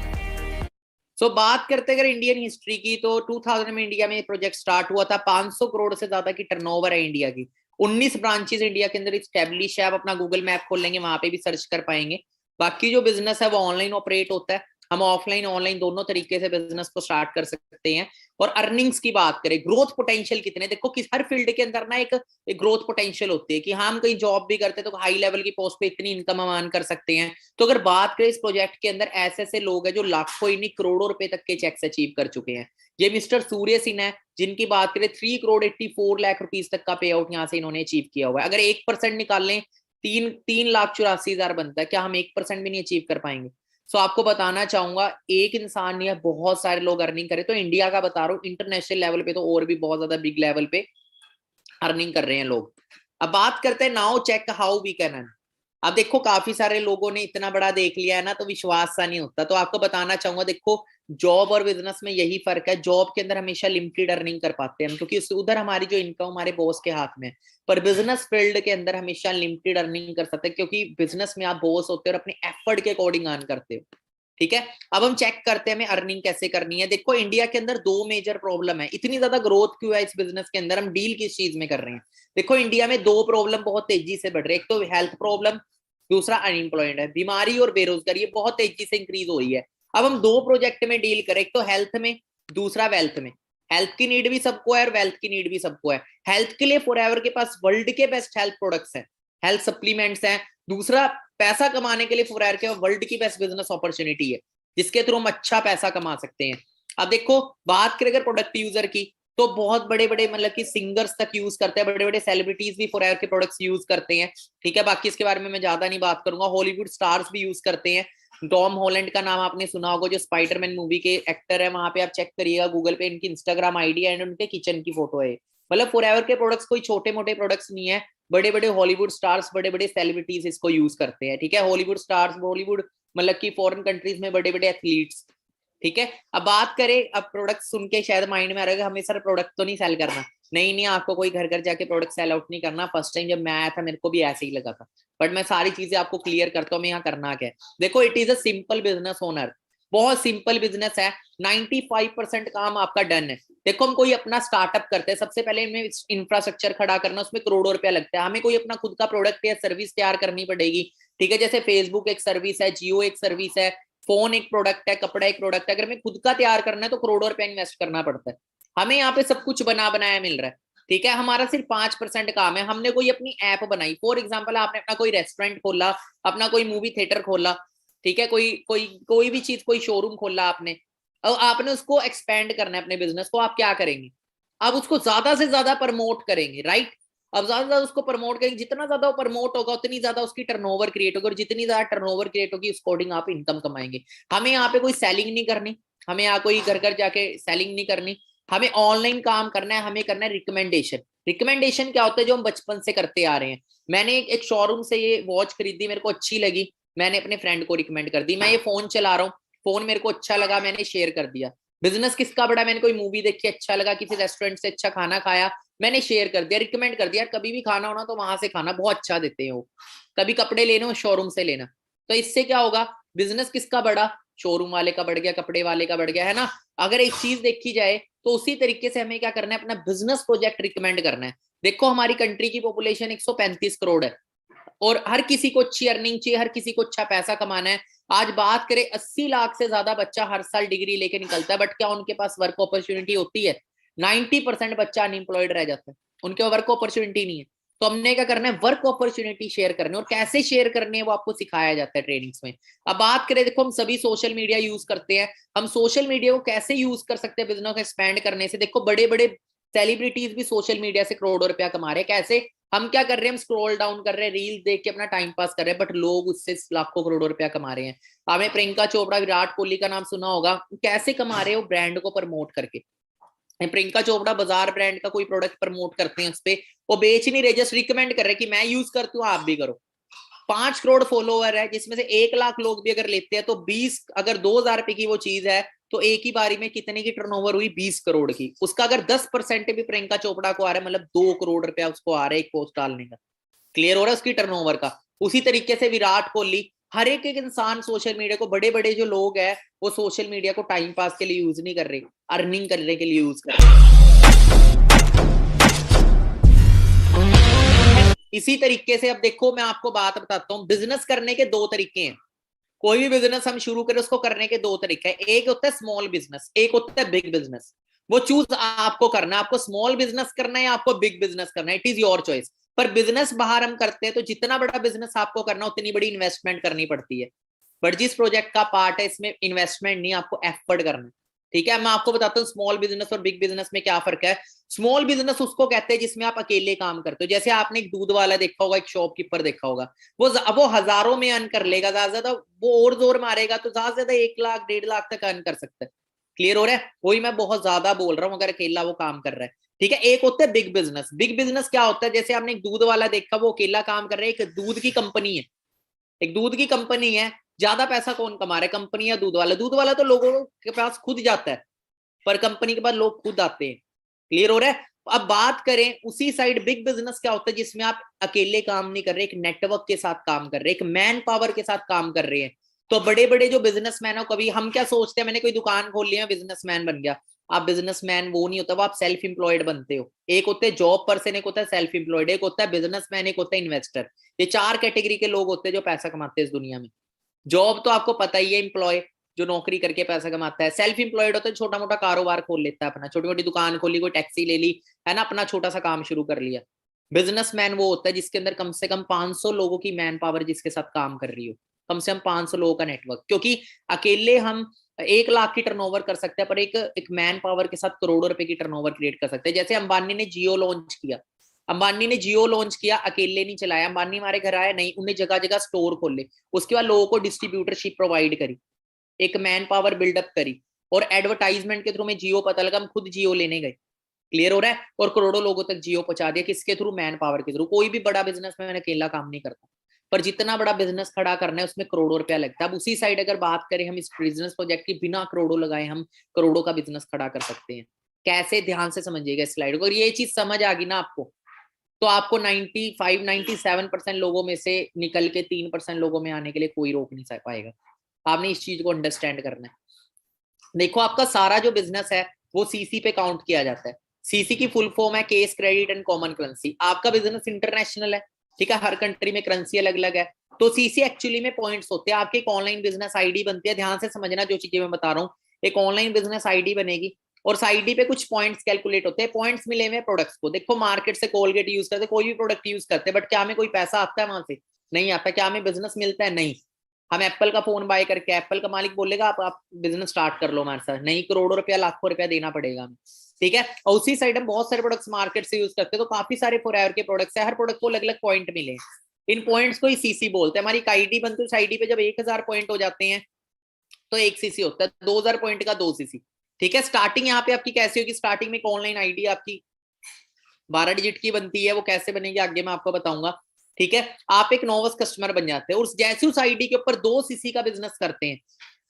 सो बात करते अगर इंडियन हिस्ट्री की, तो 2000 में इंडिया में प्रोजेक्ट स्टार्ट हुआ था। 500 करोड़ से ज्यादा की टर्नओवर है इंडिया की। 19 ब्रांचेस इंडिया के अंदर स्टैब्लिश है। आप अपना गूगल मैप खोल लेंगे, वहां पे भी सर्च कर पाएंगे। बाकी जो बिजनेस है वो ऑनलाइन ऑपरेट होता है। हम ऑफलाइन ऑनलाइन दोनों तरीके से बिजनेस को स्टार्ट कर सकते हैं। और अर्निंग्स की बात करें, ग्रोथ पोटेंशियल कितने, देखो किस हर फील्ड के अंदर ना एक ग्रोथ पोटेंशियल होती है कि हम कहीं जॉब भी करते हैं तो हाई लेवल की पोस्ट पे इतनी इनकम हम अर्न कर सकते हैं। तो अगर बात करें इस प्रोजेक्ट के अंदर, ऐसे ऐसे लोग हैं जो लाखों ही नहीं करोड़ों रुपए तक के चेक्स अचीव कर चुके हैं। ये मिस्टर सूर्य सिन्हा है, जिनकी बात करें 3,84,00,000 तक का पे आउट यहाँ से इन्होंने अचीव किया हुआ है। अगर 1% निकाल लें, 3,84,000 बनता है। क्या हम 1% भी नहीं अचीव कर पाएंगे। सो आपको बताना चाहूंगा, एक इंसान नहीं है, बहुत सारे लोग अर्निंग करे। तो इंडिया का बता रहा हूँ, इंटरनेशनल लेवल पे तो और भी बहुत ज्यादा बिग लेवल पे अर्निंग कर रहे हैं लोग। अब बात करते हैं now check how we can earn. अब देखो काफी सारे लोगों ने इतना बड़ा देख लिया है ना, तो विश्वास सा नहीं होता। तो आपको बताना चाहूंगा, देखो जॉब और बिजनेस में यही फर्क है। जॉब के अंदर हमेशा लिमिटेड अर्निंग कर पाते हैं हम, क्योंकि उधर हमारी जो इनकम हमारे बॉस के हाथ में है। पर बिजनेस फील्ड के अंदर हमेशा लिमिटेड अर्निंग कर सकते हैं, क्योंकि बिजनेस में आप बॉस होते हो और अपने एफर्ट के अकॉर्डिंग अर्न करते हो। ठीक है, अब हम चेक करते हैं हमें अर्निंग कैसे करनी है। देखो इंडिया के अंदर दो मेजर प्रॉब्लम है। इतनी ज्यादा ग्रोथ क्यों है इस बिजनेस के अंदर, हम डील किस चीज में कर रहे हैं। देखो इंडिया में दो प्रॉब्लम बहुत तेजी से बढ़ रही है। एक तो हेल्थ प्रॉब्लम, दूसरा अनएम्प्लॉयमेंट है। बीमारी और बेरोजगारी ये बहुत तेजी से इंक्रीज हो रही है। अब हम दो प्रोजेक्ट में डील करें, एक तो हेल्थ में, दूसरा वेल्थ में। हेल्थ की नीड भी सबको है और वेल्थ की नीड भी सबको है। हेल्थ के लिए फॉरएवर के पास वर्ल्ड के बेस्ट हेल्थ प्रोडक्ट्स हैं, हेल्थ सप्लीमेंट्स हैं। दूसरा, पैसा कमाने के लिए फॉरएवर के वर्ल्ड की बेस्ट बिजनेस अपॉर्चुनिटी है, जिसके थ्रू हम अच्छा पैसा कमा सकते हैं। अब देखो बात करें अगर प्रोडक्ट यूजर की, तो बहुत बड़े बड़े मतलब कि सिंगर्स तक यूज करते हैं, बड़े बड़े सेलिब्रिटीज भी फॉरएवर के प्रोडक्ट्स यूज करते हैं, ठीक है। बाकी इसके बारे में मैं ज्यादा नहीं बात करूंगा। हॉलीवुड स्टार्स भी यूज करते हैं। टॉम हॉलैंड का नाम आपने सुना होगा, जो स्पाइडरमैन मूवी के एक्टर है, वहां पे आप चेक करिएगा गूगल पे, इनकी इंस्टाग्राम आईडी एंड उनके किचन की फोटो है। मतलब फॉरएवर के प्रोडक्ट्स कोई छोटे मोटे प्रोडक्ट्स नहीं है, बड़े बड़े हॉलीवुड स्टार्स, बड़े बड़े सेलिब्रिटीज इसको यूज करते हैं, ठीक है। हॉलीवुड स्टार्स, बॉलीवुड मतलब कि फॉरेन कंट्रीज में बड़े बड़े एथलीट्स, ठीक है। अब बात करें, अब प्रोडक्ट सुन के शायद माइंड में आ रहा है हमें सर प्रोडक्ट तो नहीं सेल करना। नहीं नहीं, आपको कोई घर घर जाके प्रोडक्ट सेल आउट नहीं करना। फर्स्ट टाइम जब मैं आया था मेरे को भी ऐसे ही लगा था, बट मैं सारी चीजें आपको क्लियर करता हूँ मैं यहाँ करना क्या है। देखो, it is a simple business owner, बहुत सिंपल बिजनेस है। 95% काम आपका डन है। देखो, हम कोई अपना स्टार्टअप करते हैं, सबसे पहले हमें इंफ्रास्ट्रक्चर खड़ा करना, उसमें करोड़ों रुपया लगता है। हमें कोई अपना खुद का प्रोडक्ट या सर्विस तैयार करनी पड़ेगी, ठीक है। जैसे फेसबुक एक सर्विस है, जियो एक सर्विस है, फोन एक प्रोडक्ट है, कपड़ा एक प्रोडक्ट है। अगर हमें खुद का तैयार करना है तो करोड़ों रुपया इन्वेस्ट करना पड़ता है। हमें यहाँ पे सब कुछ बना बनाया मिल रहा है, ठीक है। हमारा सिर्फ 5% काम है। हमने कोई अपनी ऐप बनाई, फॉर एग्जाम्पल आपने अपना कोई रेस्टोरेंट खोला, अपना कोई मूवी थिएटर खोला, ठीक है, कोई कोई कोई भी चीज, कोई शोरूम खोला आपने, और आपने उसको एक्सपेंड करना है अपने बिजनेस को। आप क्या करेंगे? आप उसको ज्यादा से ज्यादा प्रमोट करेंगे, राइट। अब ज्यादा से ज्यादा उसको प्रमोट करेंगे, जितना ज्यादा वो प्रमोट होगा उतनी ज्यादा उसकी टर्नओवर क्रिएट होगी, और जितनी ज्यादा टर्नओवर क्रिएट होगी उस अकॉर्डिंग आप इनकम कमाएंगे। हमें यहाँ पे कोई सेलिंग नहीं करनी, हमें यहाँ कोई घर घर जाके सेलिंग नहीं करनी, हमें ऑनलाइन काम करना है। हमें करना है रिकमेंडेशन। रिकमेंडेशन क्या होता है? जो हम बचपन से करते आ रहे हैं। मैंने एक शोरूम से ये वॉच खरीदी, मेरे को अच्छी लगी, मैंने अपने फ्रेंड को रिकमेंड कर दी। मैं ये फोन चला रहा हूँ, फोन मेरे को अच्छा लगा, मैंने शेयर कर दिया। बिजनेस किसका बड़ा? मैंने कोई मूवी देखी, अच्छा लगा, किसी रेस्टोरेंट से अच्छा खाना खाया, मैंने शेयर कर दिया, रिकमेंड कर दिया। कभी भी खाना होना तो वहां से खाना, बहुत अच्छा देते हैं वो। कभी कपड़े लेने हो शोरूम से लेना। तो इससे क्या होगा? बिजनेस किसका बढ़ा? शोरूम वाले का बढ़ गया, कपड़े वाले का बढ़ गया, है ना। अगर एक चीज देखी जाए तो उसी तरीके से हमें क्या करना है? अपना बिजनेस प्रोजेक्ट रिकमेंड करना है। देखो, हमारी कंट्री की पॉपुलेशन 135 करोड़ है, और हर किसी को अच्छी अर्निंग चाहिए, हर किसी को अच्छा पैसा कमाना है। आज बात करें, 80 लाख से ज्यादा बच्चा हर साल डिग्री लेके निकलता है, बट क्या उनके पास वर्क अपॉर्चुनिटी होती है? 90% बच्चा अनएम्प्लॉयड रह जाता है, उनके वर्क अपॉर्चुनिटी नहीं है। तो हमने क्या करना है? वर्क अपॉर्चुनिटी शेयर करनी है, और कैसे शेयर करनी है वो आपको सिखाया जाता है ट्रेनिंग्स में। अब बात करें, देखो हम सभी सोशल मीडिया यूज करते हैं, हम सोशल मीडिया को कैसे यूज कर सकते हैं बिजनेस को एक्सपैंड करने से। देखो, बड़े बड़े सेलिब्रिटीज भी सोशल मीडिया से करोड़ों रुपया कमा रहे हैं। कैसे? हम क्या कर रहे हैं? हम स्क्रॉल डाउन कर रहे हैं, रील देख के अपना टाइम पास कर रहे हैं, बट लोग उससे लाखों करोड़ों रुपया कमा रहे हैं। आपने प्रियंका चोपड़ा, विराट कोहली का नाम सुना होगा, कैसे कमा रहे हो? ब्रांड को प्रमोट करके। प्रियंका चोपड़ा बाजार ब्रांड का कोई प्रोडक्ट प्रमोट करते हैं, उस पे वो बेच नहीं रहे, जस्ट रिकमेंड कर रहे कि मैं यूज करती हूँ, आप भी करो। 5 करोड़ फॉलोवर है, जिसमें से 1 लाख लोग भी अगर लेते हैं तो 20, अगर 2,000 रुपए की वो चीज है तो एक ही बारी में कितने की टर्नओवर हुई? 20 करोड़ की। उसका अगर 10% भी प्रियंका चोपड़ा को आ रहा है, मतलब 2 करोड़ रुपया उसको आ रहा है एक पोस्ट डालने का। क्लियर हो रहा है उसकी टर्नओवर का। उसी तरीके से विराट कोहली, हर एक इंसान सोशल मीडिया को, बड़े बड़े जो लोग हैं वो सोशल मीडिया को टाइम पास के लिए यूज नहीं कर रहे, अर्निंग करने के लिए यूज कर रहे। इसी तरीके से अब देखो, मैं आपको बात बताता हूँ, बिजनेस करने के 2 तरीके हैं। कोई भी बिजनेस हम शुरू करें, उसको करने के 2 तरीके हैं। एक होता है स्मॉल बिजनेस, एक होता है बिग बिजनेस। वो चूज आपको करना है, आपको स्मॉल बिजनेस करना है या आपको बिग बिजनेस करना है, इट इज योर चॉइस। पर बिजनेस बाहर हम करते हैं तो जितना बड़ा बिजनेस आपको करना उतनी बड़ी इन्वेस्टमेंट करनी पड़ती है। बट जिस प्रोजेक्ट का पार्ट है इसमें इन्वेस्टमेंट नहीं, आपको एफर्ट करना है, ठीक है। मैं आपको बताता हूँ स्मॉल बिजनेस और बिग बिजनेस में क्या फर्क है। स्मॉल बिजनेस उसको कहते हैं जिसमें आप अकेले काम करते हो। जैसे आपने एक दूध वाला देखा होगा, एक शॉपकीपर देखा होगा, वो हजारों में अर्न कर लेगा, ज्यादा ज्यादा वो और जोर मारेगा तो ज्यादा से ज्यादा 1 लाख 1.5 लाख तक अर्न कर सकता है। क्लियर हो रहा है? वही मैं बहुत ज्यादा बोल रहा हूँ, अगर अकेला वो काम कर रहा है, ठीक है। एक होता है बिग बिजनेस। बिग बिजनेस क्या होता है? जैसे आपने एक दूध वाला देखा, वो अकेला काम कर रहा है, एक दूध की कंपनी है, एक दूध की कंपनी है। ज्यादा पैसा कौन कमा रहा है, कंपनी या दूध वाला? दूध वाला तो लोगों के पास खुद जाता है, पर कंपनी के पास लोग खुद आते हैं। क्लियर हो रहा है? अब बात करें उसी साइड, बिग बिजनेस क्या होता है? जिसमें आप अकेले काम नहीं कर रहे, एक नेटवर्क के साथ काम कर रहे हैं, एक मैन पावर के साथ काम कर रहे हैं। तो बड़े बड़े जो बिजनेसमैन हो, कभी हम क्या सोचते हैं, मैंने कोई दुकान खोल लिया, बिजनेसमैन बन गया। आप बिजनेसमैन वो नहीं होता, वो आप सेल्फ एम्प्लॉयड बनते हो। एक होते हैं जॉब पर्सन, एक होता है सेल्फ एम्प्लॉयड, एक होता है बिजनेसमैन, एक होता है इन्वेस्टर। ये 4 कैटेगरी के लोग होते हैं जो पैसा कमाते हैं इस दुनिया में। जॉब तो आपको पता ही है, एम्प्लॉय जो नौकरी करके पैसा कमाता है। सेल्फ एम्प्लॉयड होता है छोटा मोटा कारोबार खोल लेता है अपना, छोटी मोटी दुकान खोली, कोई टैक्सी ले ली, है ना, अपना छोटा सा काम शुरू कर लिया। बिजनेसमैन वो होता है जिसके अंदर कम से कम 500 लोगों की मैन पावर जिसके साथ काम कर रही हो, कम से कम 500 लोगों का नेटवर्क। क्योंकि अकेले हम 1 लाख की टर्नओवर कर सकता है, पर एक मैन पावर के साथ करोड़ों रुपए की टर्नओवर क्रिएट कर सकते हैं। जैसे अंबानी ने जियो लॉन्च किया, अंबानी ने जियो लॉन्च किया, अकेले नहीं चलाया, अंबानी हमारे घर आया नहीं, उन्हें जगह जगह स्टोर खोले, उसके बाद लोगों को डिस्ट्रीब्यूटरशिप प्रोवाइड करी, एक मैन पावर बिल्डअप करी, और एडवर्टाइजमेंट के थ्रू में जियो पता लगा, हम खुद जियो लेने गए। क्लियर हो रहा है? और करोड़ों लोगों तक जियो पहुंचा दिया, किसके थ्रू? मैन पावर के थ्रू। कोई भी बड़ा बिजनेस में मैंने अकेला काम नहीं करता, पर जितना बड़ा बिजनेस खड़ा करना है उसमें करोड़ों रुपया लगता है। अब उसी साइड अगर बात करें हम इस बिजनेस प्रोजेक्ट की, बिना करोड़ों लगाए हम करोड़ों का बिजनेस खड़ा कर सकते हैं। कैसे? ध्यान से समझिएगा इस स्लाइड को। अगर ये चीज समझ आ गई ना आपको, तो आपको 95-97% लोगों में से निकल के 3% लोगों में आने के लिए कोई रोक नहीं पाएगा। आपने इस चीज को अंडरस्टैंड करना है। देखो, आपका सारा जो बिजनेस है वो सीसी पे काउंट किया जाता है। सीसी की फुल फॉर्म है case credit and common currency. आपका बिजनेस इंटरनेशनल है, ठीक है, हर कंट्री में करेंसी अलग अलग है, तो सीसी एक्चुअली में पॉइंट्स होते हैं। आपके एक ऑनलाइन बिजनेस आईडी बनती है, ध्यान से समझना जो चीजें मैं बता रहा हूँ। एक ऑनलाइन बिजनेस आईडी बनेगी और उस आईडी पे कुछ पॉइंट्स कैलकुलेट होते हैं। पॉइंट्स मिले हुए प्रोडक्ट्स को। देखो, मार्केट से कोलगेट यूज करते, कोई भी प्रोडक्ट यूज करते, बट क्या हमें कोई पैसा आता है वहां से? नहीं आता। क्या हमें बिजनेस मिलता है? नहीं। हम एप्पल का फोन बाय करके एप्पल का मालिक बोलेगा आप बिजनेस स्टार्ट कर लो हमारे साथ? नहीं, करोड़ों रुपया लाखों रुपया देना पड़ेगा हमें, ठीक है। और उसी साइड हम बहुत सारे प्रोडक्ट्स मार्केट से यूज करते हैं, तो काफी सारे फॉरएवर के प्रोडक्ट्स है, हर प्रोडक्ट को अलग अलग पॉइंट मिले। इन पॉइंट्स को ही सीसी बोलते हैं। हमारी एक आईडी बनती है, उस आईडी पे जब 1000 पॉइंट हो जाते हैं तो 1 सीसी होता है, 2000 पॉइंट का 2 सीसी, ठीक है। स्टार्टिंग यहाँ पे आपकी कैसे होगी? स्टार्टिंग में एक ऑनलाइन आईडी आपकी 12 डिजिट की बनती है, वो कैसे बनेगी आगे मैं आपको बताऊंगा, ठीक है। आप एक नोवस कस्टमर बन जाते हैं और जैसे उस आईडी के ऊपर 2 सीसी का बिजनेस करते हैं,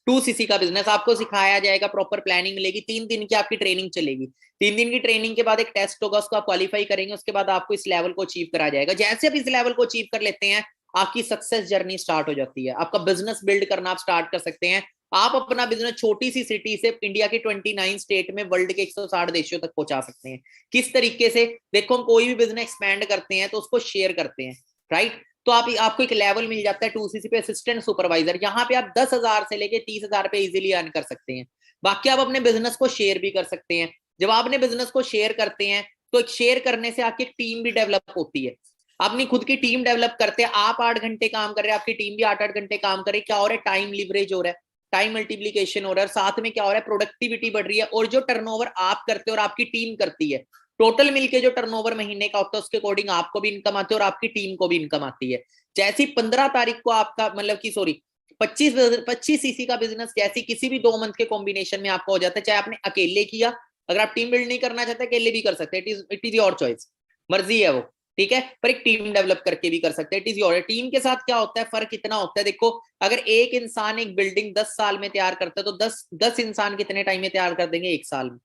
2 सीसी का बिजनेस आपको सिखाया जाएगा, प्रॉपर प्लानिंग मिलेगी, 3 दिन की आपकी ट्रेनिंग चलेगी। 3 दिन की ट्रेनिंग के बाद एक टेस्ट होगा, उसको आप क्वालिफाई करेंगे, उसके बाद आपको इस लेवल को अचीव करा जाएगा। जैसे आप इस लेवल को अचीव कर लेते हैं, आपकी सक्सेस जर्नी स्टार्ट हो जाती है। आपका बिजनेस बिल्ड करना आप स्टार्ट कर सकते हैं। आप अपना बिजनेस छोटी सी सिटी से इंडिया के 29 स्टेट में वर्ल्ड के 160 देशों तक पहुंचा सकते हैं। किस तरीके से? देखो, हम कोई भी बिजनेस एक्सपैंड करते हैं तो उसको शेयर करते हैं, राइट। तो आपको एक लेवल मिल जाता है 2 सीसी पे, असिस्टेंट सुपरवाइजर। यहाँ पे आप 10,000 से लेके 30,000 पे इजीली अर्न कर सकते हैं। बाकी आप अपने बिजनेस को शेयर भी कर सकते हैं। जब आप अपने बिजनेस को शेयर करते हैं तो एक शेयर करने से आपकी टीम भी डेवलप होती है। अपनी खुद की टीम डेवलप करते हैं। आप 8 घंटे काम कर रहे हैं, आपकी टीम भी 8-8 घंटे काम कर रही है। क्या हो रहा है? टाइम लिवरेज हो रहा है, टाइम मल्टीप्लीकेशन हो रहा है, और साथ में क्या हो रहा है? प्रोडक्टिविटी बढ़ रही है। और जो टर्नओवर आप करते हो और आपकी टीम करती है, टोटल मिलके जो टर्नओवर महीने का होता है, उसके अकॉर्डिंग आपको भी इनकम आती है और आपकी टीम को भी इनकम आती है। जैसी 15 तारीख को आपका मतलब कि 25 सीसी का बिजनेस जैसी किसी भी 2 मंथ के कॉम्बिनेशन में आपका हो जाता है, चाहे आपने अकेले किया, अगर आप टीम बिल्ड नहीं करना चाहते अकेले भी कर सकते हैं, इट इज योर चॉइस, मर्जी है वो, ठीक है। पर एक टीम डेवलप करके भी कर सकते हैं, इट इज योर। टीम के साथ क्या होता है? फर्क इतना होता है, देखो, अगर एक इंसान एक बिल्डिंग 10 साल में तैयार करता है तो 10 इंसान कितने टाइम में तैयार कर देंगे? 1 साल में।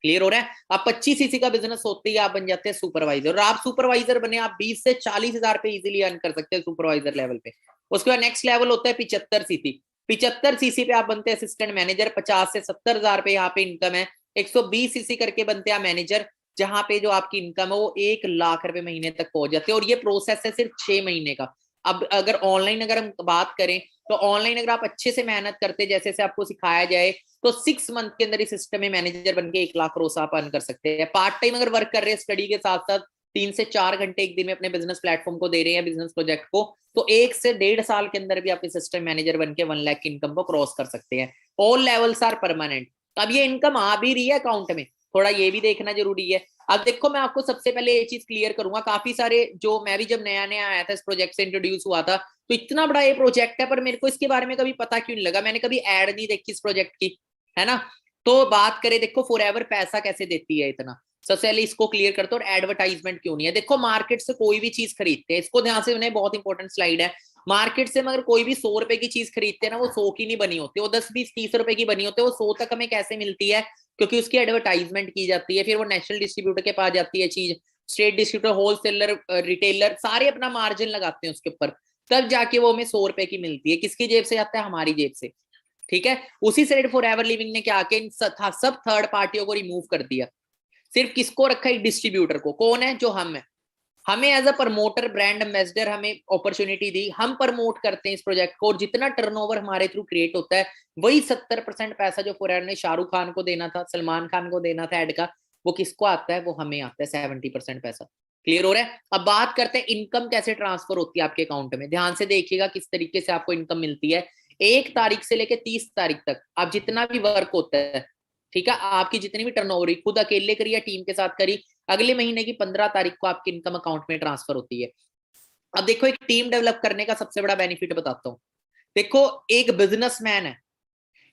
क्लियर हो रहा है? आप 25 सीसी का बिजनेस होते ही आप बन जाते हैं सुपरवाइजर, और आप सुपरवाइजर बने, आप 20 से 40,000 पे इजीली अर्न कर सकते हैं सुपरवाइजर लेवल पे। उसके बाद नेक्स्ट लेवल होता है 75 सीसी। 75 सीसी पे आप बनते हैं असिस्टेंट मैनेजर, 50 से 70,000 पे यहाँ पे इनकम है। 120 सीसी करके बनते हैं मैनेजर, जहां पे जो आपकी इनकम है वो 1 लाख रुपए महीने तक पहुंच जाती है। और ये प्रोसेस है सिर्फ 6 महीने का। अब अगर ऑनलाइन अगर हम बात करें तो ऑनलाइन अगर आप अच्छे से मेहनत करते जैसे से आपको सिखाया जाए तो 6 मंथ के अंदर इस सिस्टम में मैनेजर बन के 1 लाख रोज आप अर्न कर सकते हैं। पार्ट टाइम अगर वर्क कर रहे हैं स्टडी के साथ साथ 3 से 4 घंटे एक दिन में अपने बिजनेस प्लेटफॉर्म को दे रहे हैं, बिजनेस प्रोजेक्ट को, तो 1 से 1.5 साल के अंदर भी आप इस सिस्टम मैनेजर बन के 1 लाख की इनकम को क्रॉस कर सकते हैं। All levels are permanent. अब ये इनकम आ भी रही है अकाउंट में, थोड़ा ये भी देखना जरूरी है। अब देखो, मैं आपको सबसे पहले ये चीज क्लियर करूंगा, काफी सारे जो मैं भी जब नया नया आया था इस प्रोजेक्ट से इंट्रोड्यूस हुआ था, तो इतना बड़ा ये प्रोजेक्ट है पर मेरे को इसके बारे में कभी पता क्यों नहीं लगा, मैंने कभी एड नहीं देखी इस प्रोजेक्ट की, है ना। तो बात करें, देखो फॉरएवर पैसा कैसे देती है इतना, सबसे पहले इसको क्लियर करते और एडवर्टाइजमेंट क्यों नहीं है। देखो, मार्केट से कोई भी चीज खरीदते हैं, इसको ध्यान से सुने, बहुत इंपॉर्टेंट स्लाइड है। मार्केट से मगर कोई भी 100 रुपए की चीज खरीदते हैं ना, वो 100 की नहीं बनी होती, वो 10, 20, 30 रुपए की बनी होती है। वो 100 तक हमें कैसे मिलती है? क्योंकि उसकी एडवर्टाइजमेंट की जाती है, फिर वो नेशनल डिस्ट्रीब्यूटर के पास जाती है चीज, स्टेट डिस्ट्रीब्यूटर, होलसेलर, रिटेलर, सारे अपना मार्जिन लगाते हैं उसके ऊपर, तब जाके वो हमें 100 रुपए की मिलती है। किसकी जेब से जाता है? हमारी जेब से, ठीक है। उसी से फॉरएवर लिविंग ने क्या किया, इन सब थर्ड पार्टियों को रिमूव कर दिया, सिर्फ किसको रखा है? डिस्ट्रीब्यूटर को। कौन है? जो हम है। हमें as a promoter, brand ambassador हमें अपॉर्चुनिटी दी, हम प्रमोट करते हैं इस प्रोजेक्ट को, और जितना टर्नओवर हमारे थ्रू क्रिएट होता है वही 70% पैसा जो फॉरएवर ने शाहरुख खान को देना था, सलमान खान को देना था एड का, वो किसको आता है? वो हमें आता है 70% पैसा। क्लियर हो रहा है? अब बात करते हैं इनकम कैसे ट्रांसफर होती है आपके अकाउंट में। ध्यान से देखिएगा किस तरीके से आपको इनकम मिलती है। 1 तारीख से लेके 30 तारीख तक आप जितना भी वर्क होता है, ठीक है, आपकी जितनी भी टर्नओवर हुई, खुद अकेले करी या टीम के साथ करी, अगले महीने की 15 तारीख को आपकी इनकम अकाउंट में ट्रांसफर होती है। अब देखो, एक टीम डेवलप करने का सबसे बड़ा बेनिफिट बताता हूँ। देखो, एक बिजनेसमैन है,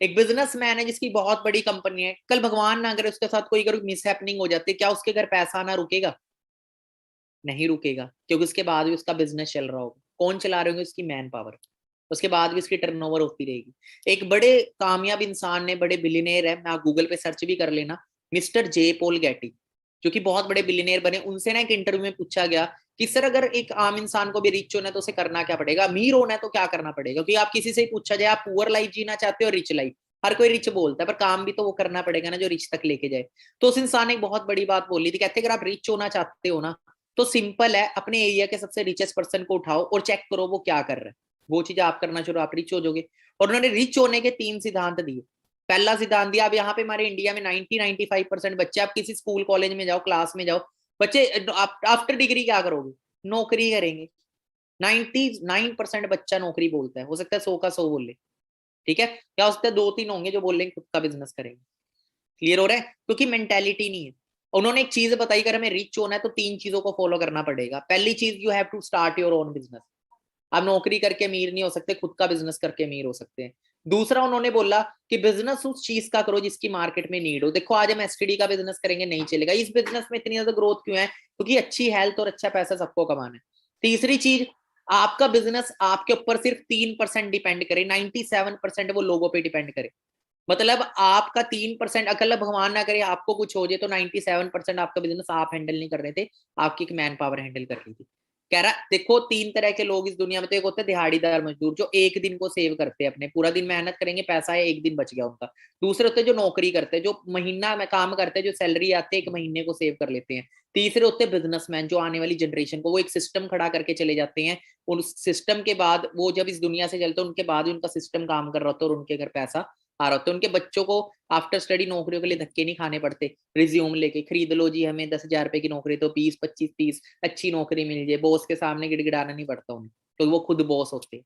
एक बिजनेसमैन है जिसकी बहुत बड़ी कंपनी है, कल भगवान ना करे उसके साथ कोई अगर मिसहैपनिंग हो जाती है, क्या उसके घर पैसा आना रुकेगा? नहीं रुकेगा, क्योंकि उसके बाद भी उसका बिजनेस चल रहा होगा। कौन चला रहे होंगे? उसकी मैन पावर। उसके बाद भी उसकी टर्नओवर होती रहेगी। एक बड़े कामयाब इंसान ने, बड़े बिलियनियर है, मैं आप गूगल पे सर्च भी कर लेना, मिस्टर जे पॉल गेटी, जो कि बहुत बड़े बिलियनियर बने। उनसे ना एक इंटरव्यू में पूछा गया कि सर, अगर एक आम इंसान को भी रिच होना है तो उसे करना क्या पड़ेगा? अमीर होना है तो क्या करना पड़ेगा? क्योंकि आप किसी से ही पूछा जाए, आप पुअर लाइफ जीना चाहते हो, रिच लाइफ, हर कोई रिच बोलता है, पर काम भी तो वो करना पड़ेगा ना जो रिच तक लेके जाए। तो उस इंसान ने एक बहुत बड़ी बात बोली थी, कहते अगर आप रिच होना चाहते हो ना, तो सिंपल है, अपने एरिया के सबसे रिचेस्ट पर्सन को उठाओ और चेक करो वो क्या कर रहा है, वो चीज आप करना शुरू, आप रिच हो जाओगे। और उन्होंने रिच होने के 3 सिद्धांत दिए। पहला सिद्धांत दिया, अब यहाँ पे हमारे इंडिया में 90-95% बच्चे, आप किसी स्कूल कॉलेज में जाओ, क्लास में जाओ, बच्चे आफ्टर डिग्री क्या करोगे? नौकरी करेंगे। 99% बच्चा नौकरी बोलता है, हो सकता है 100 का 100 बोले, ठीक है, क्या हो सकता है 2-3 होंगे जो बोल रहे खुद का बिजनेस करेंगे। क्लियर हो रहा है? क्योंकि मेंटेलिटी नहीं है। उन्होंने एक चीज बताई, अगर हमें रिच होना है तो 3 चीजों को फॉलो करना पड़ेगा। पहली चीज, you have to start your own business. आप नौकरी करके अमीर नहीं हो सकते, खुद का बिजनेस करके अमीर हो सकते हैं। दूसरा, उन्होंने बोला कि बिजनेस उस चीज का करो जिसकी मार्केट में नीड हो। देखो, आज हम एसटीडी का बिजनेस करेंगे, नहीं चलेगा। इस बिजनेस में इतनी ज्यादा ग्रोथ क्यों है? क्योंकि अच्छी हेल्थ और अच्छा पैसा सबको कमाना है। तीसरी चीज, आपका बिजनेस आपके ऊपर सिर्फ 3% डिपेंड करे, 97% वो लोगों पर डिपेंड करे। मतलब आपका 3%, अकल भगवान ना करे आपको कुछ हो जाए, तो 97% आपका बिजनेस आप हैंडल नहीं कर रहे थे, आपकी एक मैन पावर हैंडल कर रही थी। कह रहा, देखो 3 तरह के लोग इस दुनिया में, तो एक होते हैं दिहाड़ीदार मजदूर, जो एक दिन को सेव करते हैं, अपने पूरा दिन मेहनत करेंगे, पैसा है, एक दिन बच गया उनका। दूसरे होते हैं जो नौकरी करते हैं, जो महीना में काम करते हैं, जो सैलरी आते है 1 महीने को सेव कर लेते हैं। तीसरे होते हैं बिजनेसमैन, जो आने वाली जनरेशन को वो एक सिस्टम खड़ा करके चले जाते हैं, उस सिस्टम के बाद वो जब इस दुनिया से चलते हैं, उनके बाद भी उनका सिस्टम काम कर रहा होता है और उनके घर पैसा आ रहा होता है। उनके बच्चों को आफ्टर स्टडी नौकरियों के लिए धक्के नहीं खाने पड़ते, रिज्यूम लेके खरीद लो जी, हमें 10,000 रुपए की नौकरी, तो 20-25-30 अच्छी नौकरी मिल जाए, बॉस के सामने गिड़गिड़ाना नहीं पड़ता उन्हें, तो वो खुद बॉस होते हैं।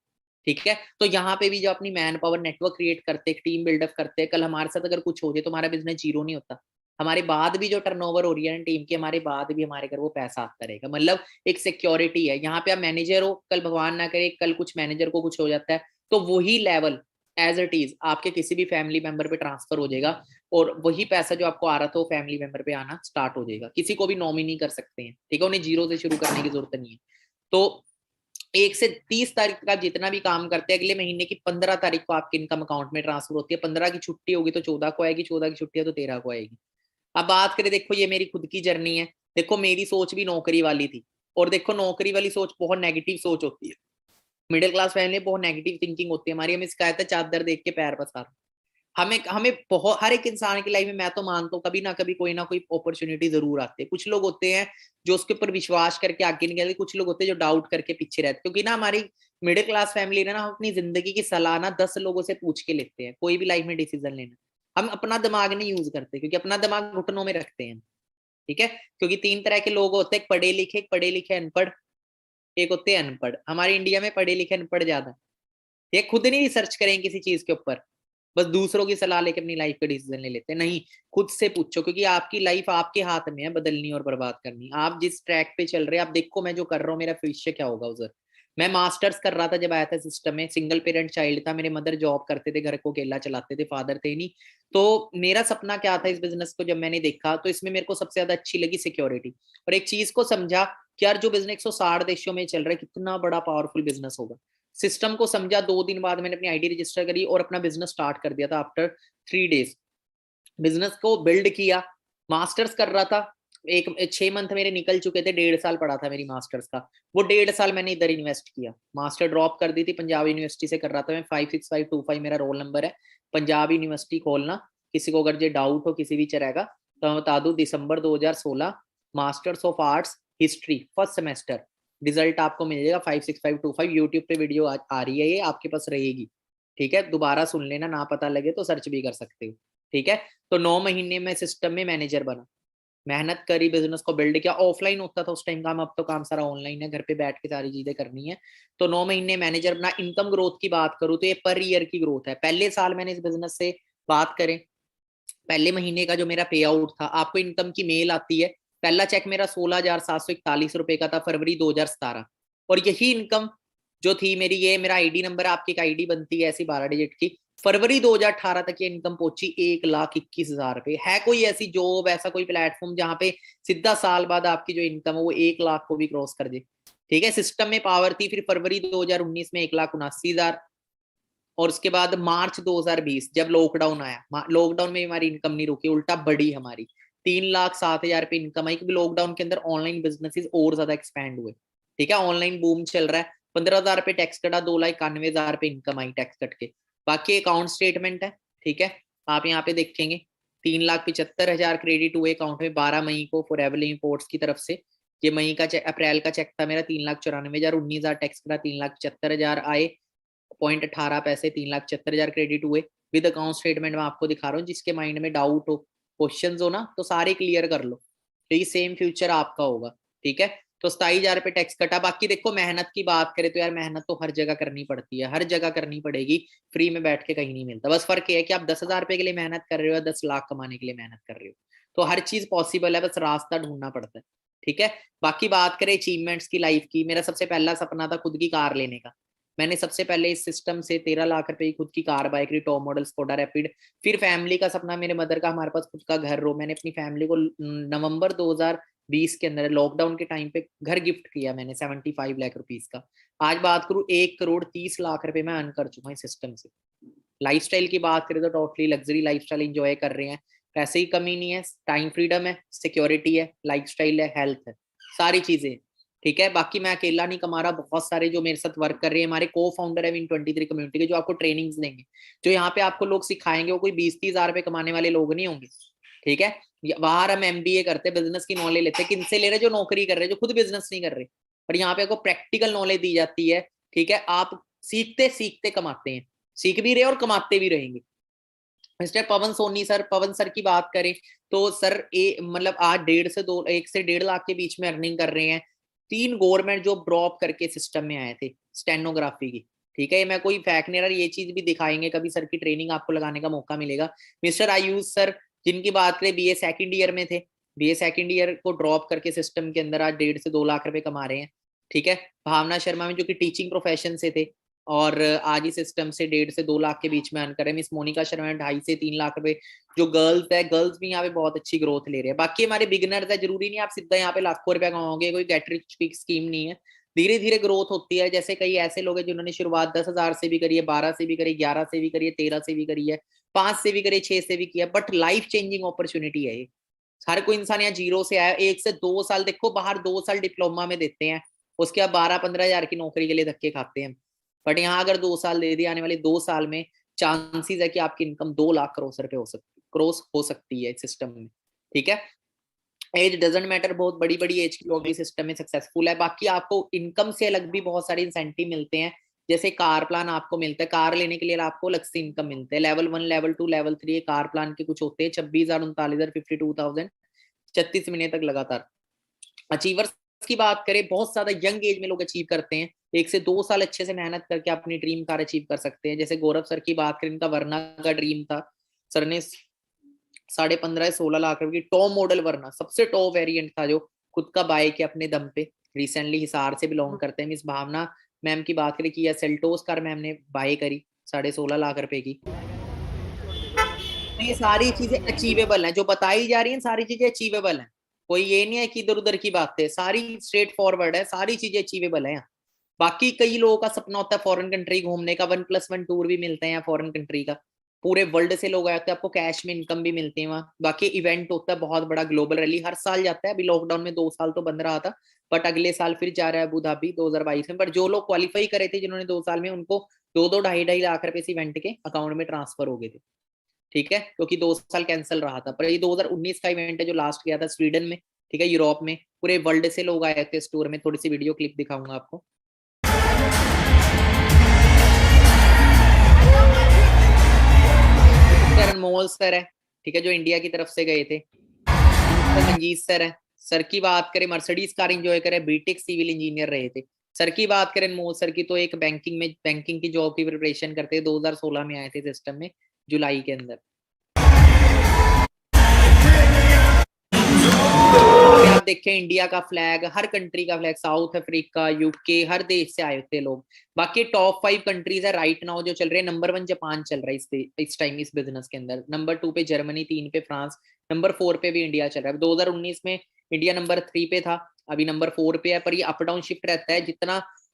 ठीक है, तो यहाँ पे भी जो अपनी मैन पावर नेटवर्क क्रिएट करते, टीम बिल्डअप करते हैं, कल हमारे साथ अगर कुछ हो जाए तो हमारा बिजनेस जीरो नहीं होता। हमारे बाद भी जो टर्नओवर हो रही है टीम की, हमारे बाद भी हमारे घर वो पैसा आता रहेगा। मतलब एक सिक्योरिटी है। यहाँ पे आप मैनेजर हो, कल भगवान ना करे कल कुछ मैनेजर को कुछ हो जाता है, तो वही लेवल एज इट इज आपके किसी भी फैमिली मेंबर पे ट्रांसफर हो जाएगा, और वही पैसा जो आपको आ रहा था वो फैमिली मेंबर पे आना स्टार्ट हो जाएगा। किसी को भी नॉमिनी कर सकते हैं, ठीक है, उन्हें जीरो से शुरू करने की जरूरत नहीं है। तो 1 से 30 तारीख तक आप जितना भी काम करते हैं, अगले महीने की 15 तारीख को आपके इनकम अकाउंट में ट्रांसफर होती है। 15 की छुट्टी होगी तो 14 को आएगी, 14 की छुट्टी है तो 13 को आएगी। अब बात करें, देखो ये मेरी खुद की जर्नी है। देखो मेरी सोच भी नौकरी वाली थी, और देखो नौकरी वाली सोच बहुत नेगेटिव सोच होती है। मिडिल क्लास फैमिली बहुत नेगेटिव थिंकिंग होती है हमारी। हमें सिखाया था चादर देख के पैर पसार। हमें हमें बहुत, हर एक इंसान की लाइफ में मैं तो मानता हूँ कभी ना कभी कोई ना कोई अपॉर्चुनिटी जरूर आती है। कुछ लोग होते हैं जो उसके ऊपर विश्वास करके आगे निकलते, कुछ लोग होते हैं जो डाउट करके पीछे रहते। क्योंकि ना हमारी मिडिल क्लास फैमिली ना, हम अपनी जिंदगी की सलाह ना 10 लोगों से पूछ के लेते हैं, कोई भी लाइफ में डिसीजन लेना। हम अपना दिमाग नहीं यूज करते, क्योंकि अपना दिमाग घुटनों में रखते हैं, ठीक है। क्योंकि 3 तरह के लोग होते हैं, एक पढ़े लिखे अनपढ़, एक होते हैं अनपढ़। हमारे इंडिया में पढ़े लिखे अनपढ़ ज्यादा, ये खुद नहीं रिसर्च करेंगे किसी चीज के ऊपर, बस दूसरों की सलाह लेकर अपनी लाइफ का डिसीजन ले लेते हैं। नहीं, खुद से पूछो, क्योंकि आपकी लाइफ आपके हाथ में है बदलनी और बर्बाद करनी। आप जिस ट्रैक पे चल रहे हैं, आप देखो मैं जो कर रहा हूँ मेरा भविष्य क्या होगा उधर। मैं मास्टर्स कर रहा था जब आया था सिस्टम में, सिंगल पेरेंट चाइल्ड था, मेरे मदर जॉब करते थे, घर को अकेला चलाते थे, फादर थे नहीं। तो मेरा सपना क्या था इस बिजनेस को जब मैंने देखा, तो इसमें मेरे को सबसे ज्यादा अच्छी लगी सिक्योरिटी। और एक चीज को समझा कि यार जो बिजनेस 160 देशों में चल रहा है, कितना बड़ा पावरफुल बिजनेस होगा। सिस्टम को समझा, 2 दिन बाद मैंने अपनी आईडी रजिस्टर करी और अपना बिजनेस स्टार्ट कर दिया था। आफ्टर 3 डेज बिजनेस को बिल्ड किया। मास्टर्स कर रहा था, 6 मंथ मेरे निकल चुके थे, 1.5 साल पड़ा था मेरी मास्टर्स का। वो 1.5 साल मैंने इधर इन्वेस्ट किया। मास्टर ड्रॉप कर दी थी, पंजाब यूनिवर्सिटी से कर रहा था मैं, 56525 मेरा रोल नंबर है। पंजाब यूनिवर्सिटी खोलना, किसी को अगर जो डाउट हो किसी भी तरह का तो मैं बता दूं, दिसंबर 2016 masters of arts history first semester, result आपको मिल जाएगा 56525। यूट्यूब पे वीडियो आ रही है, ये आपके पास रहेगी, ठीक है, दोबारा सुन लेना, ना पता लगे तो सर्च भी कर सकते हो, ठीक है। तो 9 महीने में सिस्टम में मैनेजर बना। मेहनत करी, बिजनेस को बिल्ड किया। ऑफलाइन होता था उस टाइम काम, अब तो काम सारा ऑनलाइन है, घर पे बैठ के सारी चीजें करनी है। तो 9 महीने मैनेजर बना। इनकम ग्रोथ की बात करूँ तो ये पर ईयर की ग्रोथ है। पहले साल मैंने इस बिजनेस से बात करें, पहले महीने का जो मेरा पे आउट था, आपको इनकम की मेल आती है, पहला चेक मेरा 16,741 रुपए का था फरवरी 2017। और यही इनकम जो थी मेरी, ये मेरा आईडी नंबर, आपकी एक आईडी बनती है ऐसी 12 डिजिट की, फरवरी 2018 तक ये इनकम पहुंची 1,21,000 रुपए। है कोई ऐसी जॉब, ऐसा कोई प्लेटफॉर्म जहां पे सीधा साल बाद आपकी जो इनकम है वो 1 लाख को भी क्रॉस कर दे? ठीक है, सिस्टम में पावर थी। फिर फरवरी 2019 में 1,79,000, और उसके बाद मार्च 2020 जब लॉकडाउन आया, लॉकडाउन में हमारी इनकम नहीं रुकी, उल्टा बढ़ी हमारी, 3,07,000 रुपए इनकम आई, क्योंकि लॉकडाउन के अंदर ऑनलाइन बिजनेसेस और ज्यादा एक्सपैंड हुए। ठीक है, ऑनलाइन बूम चल रहा है। 15,000 रुपए टैक्स कटा, 2,91,000 रुपए इनकम आई टैक्स कट के। बाकी अकाउंट स्टेटमेंट है, ठीक है, आप यहाँ पे देखेंगे 3,75,000 क्रेडिट हुए अकाउंट में 12 मई को फॉर एवल इंपोर्ट्स की तरफ से। ये मई का अप्रैल का चेक था मेरा 3,94,000, 19,000 टैक्स कटा, 3,75,000 आए, 0.18 पैसे, 3,75,000 क्रेडिट हुए। विद अकाउंट स्टेटमेंट में आपको दिखा रहा हूँ, जिसके माइंड में डाउट हो, क्वेश्चंस हो ना, तो सारे क्लियर कर लो, तो ये सेम फ्यूचर आपका होगा। ठीक है, तो 27,000 रुपए टैक्स कटा। बाकी देखो मेहनत की बात करें तो यार मेहनत तो हर जगह करनी पड़ती है, हर जगह करनी पड़ेगी, फ्री में बैठ के कहीं नहीं मिलता। बस फर्क ये है कि आप 10,000 रुपए के लिए मेहनत कर रहे हो या 10 लाख कमाने के लिए मेहनत कर रहे हो, तो हर चीज पॉसिबल है, बस रास्ता ढूंढना पड़ता है। ठीक है, बाकी बात करें अचीवमेंट्स की लाइफ की, मेरा सबसे पहला सपना था खुद की कार लेने का। मैंने सबसे पहले इस सिस्टम से 13 लाख रुपए की खुद की कार बाइक ली, टॉप मॉडल स्कोडा रैपिड। फिर फैमिली का सपना, मेरे मदर का हमारे पास खुद का घर हो। मैंने अपनी फैमिली को नवंबर 2020 के अंदर लॉकडाउन के टाइम पे घर गिफ्ट किया मैंने 75 लाख रुपीस का। आज बात करूं 1,30,00,000 रुपए मैं अर्न कर चुका हूँ इस सिस्टम से। लाइफस्टाइल की बात करें तो टोटली लग्जरी लाइफस्टाइल एंजॉय कर रहे हैं, पैसे की कमी नहीं है, टाइम फ्रीडम है, सिक्योरिटी है, लाइफस्टाइल है, हेल्थ है, सारी चीजें। ठीक है, बाकी मैं अकेला नहीं कमा रहा, बहुत सारे जो मेरे साथ वर्क कर रहे हैं, हमारे को फाउंडर है Win23 कम्युनिटी के, जो आपको ट्रेनिंग्स देंगे, जो यहाँ पे आपको लोग सिखाएंगे, वो कोई 20-30 हजार रुपए कमाने वाले लोग नहीं होंगे। ठीक है, बाहर हम MBA करते हैं, बिजनेस की नॉलेज लेते हैं, किनसे ले रहे, जो नौकरी कर रहे हैं, जो खुद बिजनेस नहीं कर रहे, पर यहाँ पे आपको प्रैक्टिकल नॉलेज दी जाती है। ठीक है, आप सीखते सीखते कमाते हैं, सीख भी रहे और कमाते भी रहेंगे। मिस्टर पवन सर की बात करें तो सर मतलब आज 1 से 1.5 लाख के बीच में अर्निंग कर रहे हैं। 3 गवर्नमेंट जॉब ड्रॉप करके सिस्टम में आए थे स्टेनोग्राफी की। ठीक है, मैं कोई फैक्ट नहीं रहा, ये चीज भी दिखाएंगे, कभी सर की ट्रेनिंग आपको लगाने का मौका मिलेगा। मिस्टर आयुष सर, जिनकी बात करें BA सेकंड ईयर में थे, BA सेकंड ईयर को ड्रॉप करके सिस्टम के अंदर आज 1.5 से 2 लाख रुपए कमा रहे हैं। ठीक है, भावना शर्मा में जो कि टीचिंग प्रोफेशन से थे और आज ही सिस्टम से 1.5 से 2 लाख के बीच में अर्न कर रहे हैं। मिस मोनिका शर्मा 2.5 से 3 लाख रुपए। जो गर्ल्स है, गर्ल्स भी यहाँ पे बहुत अच्छी ग्रोथ ले रहे हैं। बाकी हमारे बिगिनर्स है, जरूरी नहीं आप सीधा यहाँ पे लाखों रुपया कमाओगे, कोई गेट रिच क्विक स्कीम नहीं है, धीरे धीरे ग्रोथ होती है। जैसे कई ऐसे लोग हैं जिन्होंने शुरुआत 10,000 से भी करी है, 12 से भी करी, 11 से भी करी है, 13 से भी करी है, 5 से भी करी, 6 से भी किया, बट लाइफ चेंजिंग अपॉर्चुनिटी है ये। हर कोई इंसान यहाँ 0 से आया। 1 से 2 साल देखो, बाहर 2 साल डिप्लोमा में देते हैं, उसके बाद 12-15 हजार की नौकरी के लिए धक्के खाते हैं, बट यहाँ अगर 2 साल दे दिए, आने वाले 2 साल में चांसेस है कि आपकी इनकम 2 लाख रुपए क्रॉस हो सकती है सिस्टम में। ठीक है, एज डजंट मैटर, बहुत बड़ी बड़ी एज के लोग भी सिस्टम में सक्सेसफुल है। बाकी आपको इनकम से अलग भी बहुत सारे इंसेंटिव मिलते हैं, जैसे कार प्लान आपको मिलता है, कार लेने के लिए आपको अलग से इनकम मिलते हैं। Level 1, level 2, level 3 car plan के कुछ होते हैं, 26,000, 39,000, 52,000, 36 महीने तक लगातार। अचीवर्स की बात करें, बहुत ज्यादा यंग एज में लोग अचीव करते हैं, 1 से 2 साल अच्छे से मेहनत करके अपनी ड्रीम कार अचीव कर सकते हैं। जैसे गौरव सर की बात करें, इनका वरना का ड्रीम था, सर ने 15.5-16 लाख रुपए की टॉप मॉडल वरना, सबसे टॉप वेरिएंट था, जो खुद का बाइक है अपने दम पे, रिसेंटली हिसार से बिलोंग करते हैं। मिस भावना मैम की बात करें, किया सेल्टोस कार मैम ने बाय करी 16.5 लाख रुपए की। ये सारी चीजें अचीवेबल हैं, जो बताई जा रही हैं सारी चीजें अचीवेबल हैं, कोई ये नहीं है कि इधर उधर की बात है, सारी स्ट्रेट फॉरवर्ड है, सारी चीजें अचीवेबल है। बाकी कई लोगों का सपना होता है फॉरेन कंट्री घूमने का, 1+1 टूर भी मिलते हैं फॉरेन कंट्री का, पूरे वर्ल्ड से लोग आते हैं, आपको कैश में इनकम भी मिलती है वहाँ। बाकी इवेंट होता है बहुत बड़ा, ग्लोबल रैली हर साल जाता है, अभी लॉकडाउन में 2 साल तो बंद रहा था, बट अगले साल फिर जा रहा है अबू धाबी 2022 में। बट जो लोग क्वालिफाई करे थे जिन्होंने 2 साल में, उनको 2-2, 2.5 लाख रुपए इस इवेंट के अकाउंट में ट्रांसफर हो गए थे। ठीक है, क्योंकि 2 साल कैंसिल रहा था, पर ये 2019 का इवेंट है जो लास्ट गया था स्वीडन में। ठीक है, यूरोप में पूरे वर्ल्ड से लोग आए थे इस टूर में। थोड़ी सी वीडियो क्लिप दिखाऊंगा आपको। अनमोल सर है, ठीक है, जो इंडिया की तरफ से गए थे, मंजीत सर है। सर की बात करें, मर्सिडीज कार एंजॉय करें, बीटेक सिविल इंजीनियर रहे थे। सर की बात करें, अनमोल सर की, तो एक बैंकिंग की जॉब की प्रिपरेशन करते थे, 2016 में आए थे सिस्टम में, जुलाई के अंदर। आप देखें इंडिया का फ्लैग, हर कंट्री का फ्लैग, साउथ अफ्रीका, यूके, हर देश से आए थे लोग। बाकी टॉप 5 कंट्रीज है राइट नाउ जो चल रहे हैं। नंबर 1 जापान चल रहा है इस टाइम इस बिजनेस के अंदर, नंबर 2 पे जर्मनी, 3 पे फ्रांस, नंबर 4 पे भी इंडिया चल रहा है। 2019 में इंडिया नंबर 3 पे था, अभी नंबर 4 पे है। पर ये अप डाउन शिफ्ट रहता है,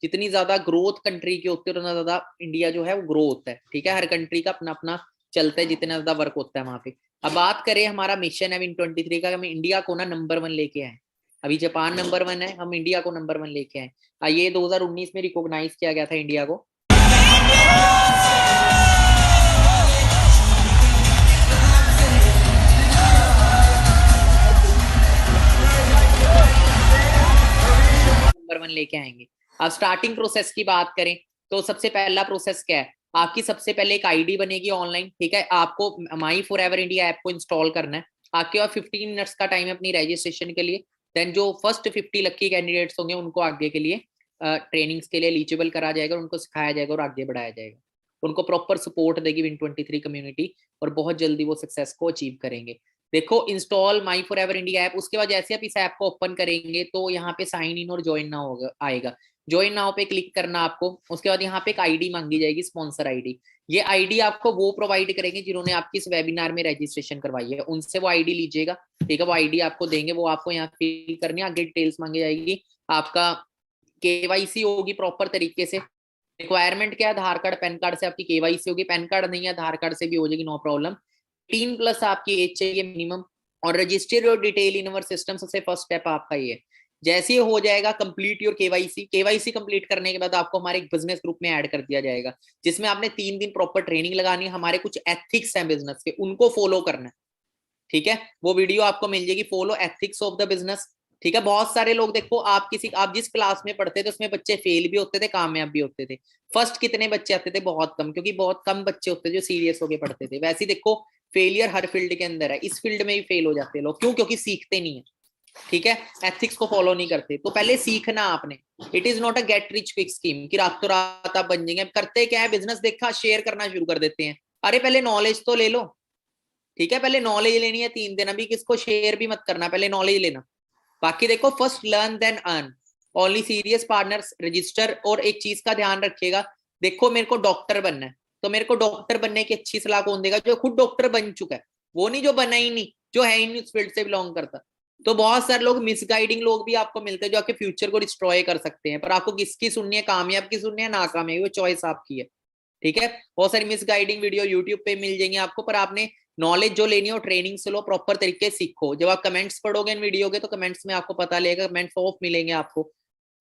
जितनी ज्यादा ग्रोथ कंट्री की होती है उतना ज्यादा इंडिया जो है वो ग्रो होता है। ठीक है, हर कंट्री का अपना अपना चलता है, जितना ज्यादा वर्क होता है वहां पे। अब बात करें हमारा मिशन है Win23 का, हम इंडिया को ना नंबर 1 लेके आए। अभी जापान नंबर 1 है, हम इंडिया को नंबर 1 लेके आए। ये 2019 में रिकॉग्नाइज किया गया था इंडिया को। नंबर 1 लेके आएंगे। अब स्टार्टिंग प्रोसेस की बात करें तो सबसे पहला प्रोसेस क्या है, आपकी सबसे पहले एक आईडी बनेगी ऑनलाइन। ठीक है, आपको माई फॉर एवर इंडिया ऐप को इंस्टॉल करना है। आपके पास 15 मिनट्स का टाइम है अपनी रजिस्ट्रेशन के लिए। देन जो फर्स्ट 50 लकी कैंडिडेट्स होंगे उनको आगे के लिए ट्रेनिंग्स के लिए एलिजिबल करा जाएगा, उनको सिखाया जाएगा और आगे बढ़ाया जाएगा। उनको प्रॉपर सपोर्ट देगी Win23 कम्युनिटी और बहुत जल्दी वो सक्सेस को अचीव करेंगे। देखो, install my for ever India app, उसके बाद जैसे आप इस ऐप को ओपन करेंगे तो यहाँ पे साइन इन और ज्वाइन नाउ होगा आएगा। ज्वाइन नाउ पे क्लिक करना आपको। उसके बाद यहाँ पे एक आईडी मांगी जाएगी, स्पॉन्सर आईडी। ये आईडी आपको वो प्रोवाइड करेंगे जिन्होंने आपकी इस वेबिनार में रजिस्ट्रेशन करवाई है, उनसे वो आईडी लीजिएगा। ठीक है, वो आईडी आपको देंगे, वो आपको यहाँ फिल करनी है। आगे डिटेल्स मांगी जाएगी, आपका केवाईसी होगी प्रॉपर तरीके से। रिक्वायरमेंट क्या है, आधार कार्ड पैन कार्ड से आपकी केवाईसी होगी। पैन कार्ड नहीं है, आधार कार्ड से भी हो जाएगी, नो प्रॉब्लम। 18+ आपकी एज चाहिए मिनिमम, और register your detail in our system. सबसे फर्स्ट स्टेप आपका ये। जैसे ही हो जाएगा कंप्लीट योर केवाईसी कंप्लीट करने के बाद आपको हमारे एक बिजनेस ग्रुप में ऐड कर दिया जाएगा, जिसमें आपने 3 दिन प्रॉपर ट्रेनिंग लगानी है। हमारे कुछ एथिक्स हैं बिजनेस के, उनको फॉलो करना है। ठीक है, वो वीडियो आपको मिल जाएगी, follow ethics of the business. ठीक है, बहुत सारे लोग देखो, आप जिस क्लास में पढ़ते थे उसमें बच्चे फेल भी होते थे, कामयाब भी होते थे। फर्स्ट कितने बच्चे आते थे? बहुत कम, क्योंकि बहुत कम बच्चे होते थे जो सीरियस होके पढ़ते थे। वैसे ही देखो, फेलियर हर फील्ड के अंदर है, इस फील्ड में भी फेल हो जाते हैं लोग। क्यों? क्योंकि सीखते नहीं है। ठीक है, एथिक्स को फॉलो नहीं करते। तो पहले सीखना आपने। It is not a get rich quick scheme कि रातों रात आप बन जाएंगे। करते क्या है, बिजनेस देखा, शेयर करना शुरू कर देते हैं। अरे पहले नॉलेज तो ले लो। ठीक है, पहले नॉलेज लेनी है 3 दिन। अभी किसको शेयर भी मत करना, पहले नॉलेज लेना। बाकी देखो, first learn then earn, only serious partners register. और एक चीज का ध्यान रखिएगा, देखो मेरे को डॉक्टर बनना है, तो मेरे को डॉक्टर बनने की अच्छी सलाह कौन देगा? जो खुद डॉक्टर बन चुका है, वो नहीं जो बना ही नहीं, जो है ही नहीं उस फील्ड से बिलोंग करता। तो बहुत सारे लोग, मिसगाइडिंग लोग भी आपको मिलते हैं जो आपके फ्यूचर को डिस्ट्रॉय कर सकते हैं। पर आपको किसकी सुननी है, कामयाब की सुननी है, नाकामयाब, वो चॉइस आपकी है। ठीक है, बहुत सारी मिसगाइडिंग वीडियो यूट्यूब पे मिल जाएंगे आपको, पर आपने नॉलेज जो लेनी हो ट्रेनिंग से लो, प्रॉपर तरीके से सीखो। जब आप कमेंट्स पढ़ोगे इन वीडियो के तो कमेंट्स में आपको पता लगेगा, कमेंट्स ऑफ मिलेंगे आपको।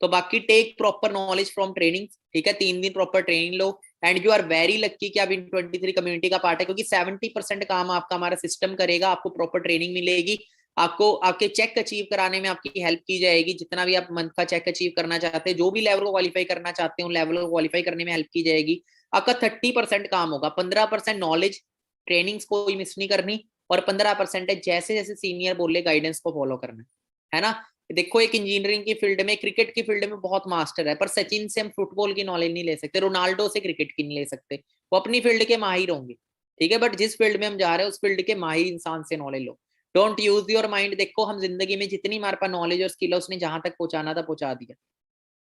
तो बाकी take proper knowledge from training. ठीक है, 3 दिन प्रॉपर ट्रेनिंग लो, and you are very lucky कि आप Win23 कम्युनिटी का पार्ट है, क्योंकि 70% काम आपका हमारा सिस्टम करेगा। आपको प्रॉपर ट्रेनिंग मिलेगी, आपको आपके चेक अचीव कराने में आपकी हेल्प की जाएगी। जितना भी आप मंथ का चेक अचीव करना चाहते हैं, जो भी लेवल को क्वालिफाई करना चाहते हैं, उन लेवल को क्वालिफाई करने में हेल्प की जाएगी। आपका 30% काम होगा, 15% नॉलेज, ट्रेनिंग्स कोई मिस नहीं करनी, और 15% है जैसे जैसे सीनियर बोले गाइडेंस को फॉलो करना है ना। देखो, एक इंजीनियरिंग की फील्ड में, क्रिकेट की फील्ड में बहुत मास्टर है, पर सचिन से हम फुटबॉल की नॉलेज नहीं ले सकते, रोनाल्डो से क्रिकेट की नहीं ले सकते। वो अपनी फील्ड के माहिर होंगे। ठीक है, बट जिस फील्ड में हम जा रहे हैं उस फील्ड के माहिर इंसान से knowledge low. Don't use your mind. देखो, हम जिंदगी में जितनी हमारे पास नॉलेज और स्किल है, उसने जहां तक पहुंचाना था पहुंचा दिया।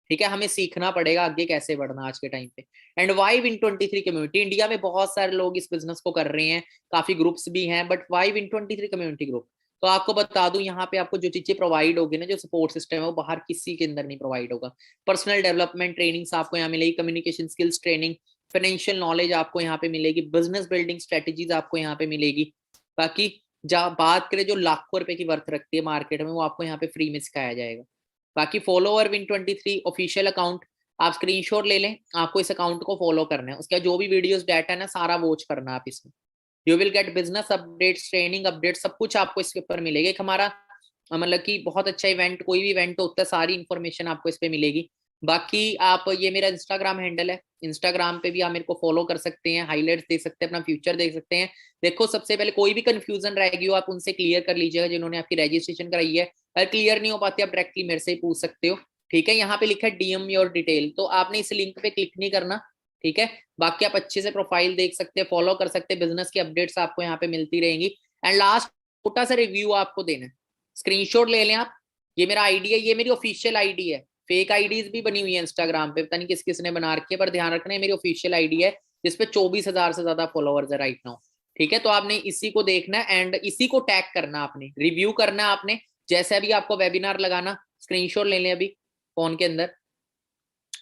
ठीक है, हमें सीखना पड़ेगा आगे कैसे बढ़ना आज के टाइम पे। And Y Win23 community? India में बहुत सारे लोग इस बिजनेस को कर रहे हैं, काफी ग्रुप्स भी हैं, but why Win23 community group? तो आपको बता दूं, यहाँ पे आपको जो चीजें प्रोवाइड होगी ना, जो सपोर्ट सिस्टम है, वो बाहर किसी के अंदर नहीं प्रोवाइड होगा। पर्सनल डेवलपमेंट ट्रेनिंग्स आपको यहाँ मिलेगी, communication skills training, financial knowledge आपको यहाँ पे मिलेगी, बिजनेस बिल्डिंग स्ट्रेटेजीज आपको यहाँ पे मिलेगी। बाकी जहाँ बात करें जो लाखों रुपए की वर्थ रखती है मार्केट में, वो आपको यहाँ पे फ्री में सिखाया जाएगा। बाकी फॉलोअर Win23 ऑफिशियल अकाउंट, आप स्क्रीनशॉट ले लें, आपको इस अकाउंट को फॉलो करना है। उसका जो भी वीडियोस डाटा है ना, सारा वॉच करना है आप इसमें। You will get business updates, training update, सब कुछ आपको इसके ऊपर मिलेगा। एक हमारा मतलब कि बहुत अच्छा इवेंट, कोई भी इवेंट होता है, सारी इन्फॉर्मेशन आपको इस पे मिलेगी। बाकी आप, ये मेरा इंस्टाग्राम हैंडल है, इंस्टाग्राम पे भी आप मेरे को फॉलो कर सकते हैं, हाईलाइट्स देख सकते हैं, अपना फ्यूचर देख सकते हैं। देखो सबसे पहले कोई भी कंफ्यूजन रहेगी हो आप उनसे क्लियर कर लीजिएगा, जिन्होंने आपकी रजिस्ट्रेशन कराई है। अगर क्लियर नहीं हो पाती आप डायरेक्टली मेरे से ही पूछ सकते हो, ठीक है। यहाँ पे लिखा है डीएम योर डिटेल, तो आपने इस लिंक पे क्लिक नहीं करना, ठीक है। बाकी आप अच्छे से प्रोफाइल देख सकते हैं, फॉलो कर सकते हैं, बिजनेस की अपडेट्स आपको यहाँ पे मिलती रहेंगी। एंड लास्ट छोटा सा रिव्यू आपको देना है, स्क्रीनशॉट ले लें आप। ये मेरा आईडी है, ये मेरी ऑफिशियल आईडी है, फेक आईडीज भी बनी हुई है इंस्टाग्राम पे, पता नहीं किस किस ने बना रखी है, पर ध्यान रखना है मेरी ऑफिशियल आईडी है जिसपे 24,000 से ज्यादा फॉलोअर्स है राइट नाउ, ठीक है। तो आपने इसी को देखना है एंड इसी को टैग करना, आपने रिव्यू करना है आपने। जैसे अभी आपको वेबिनार लगाना, स्क्रीनशॉट ले लें अभी फोन के अंदर,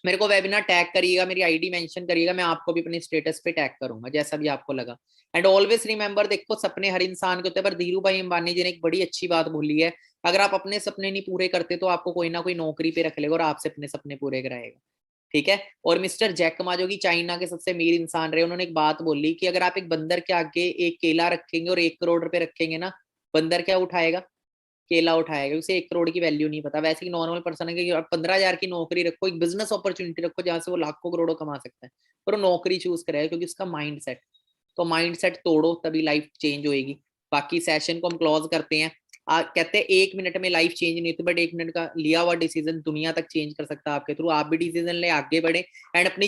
मेरे को वेबिनार टैग करिएगा, मेरी आईडी मेंशन करिएगा, मैं आपको भी अपने स्टेटस पे टैग करूंगा जैसा भी आपको लगा। एंड ऑलवेज रिमेंबर, देखो सपने हर इंसान के होते हैं, पर धीरू भाई अंबानी जी ने एक बड़ी अच्छी बात बोली है, अगर आप अपने सपने नहीं पूरे करते तो आपको कोई ना कोई नौकरी पे रख लेगा और आपसे अपने सपने पूरे कराएगा, ठीक है। और मिस्टर जैक मा जो कि चाइना के सबसे अमीर इंसान रहे, उन्होंने एक बात बोली कि अगर आप एक बंदर के आगे एक केला रखेंगे और 1 करोड़ रुपए रखेंगे ना, बंदर क्या उठाएगा? केला उठाएगा, उसे 1 करोड़ की वैल्यू नहीं पता। वैसे ही नॉर्मल पर्सन है कि आप 15,000 की नौकरी रखो, एक बिजनेस अपॉर्चुनिटी रखो जहां से वो लाखों करोड़ों कमा सकता है, पर वो नौकरी चूज करेगा क्योंकि उसका माइंड सेट, तो माइंड सेट तोड़ो तभी लाइफ चेंज होएगी। बाकी सेशन को हम क्लोज करते हैं। कहते हैं 1 मिनट में लाइफ चेंज नहीं होती, बट 1 मिनट का लिया हुआ डिसीजन दुनिया तक चेंज कर सकता है आपके थ्रू। आप भी डिसीजन ले, आगे बढ़े एंड अपनी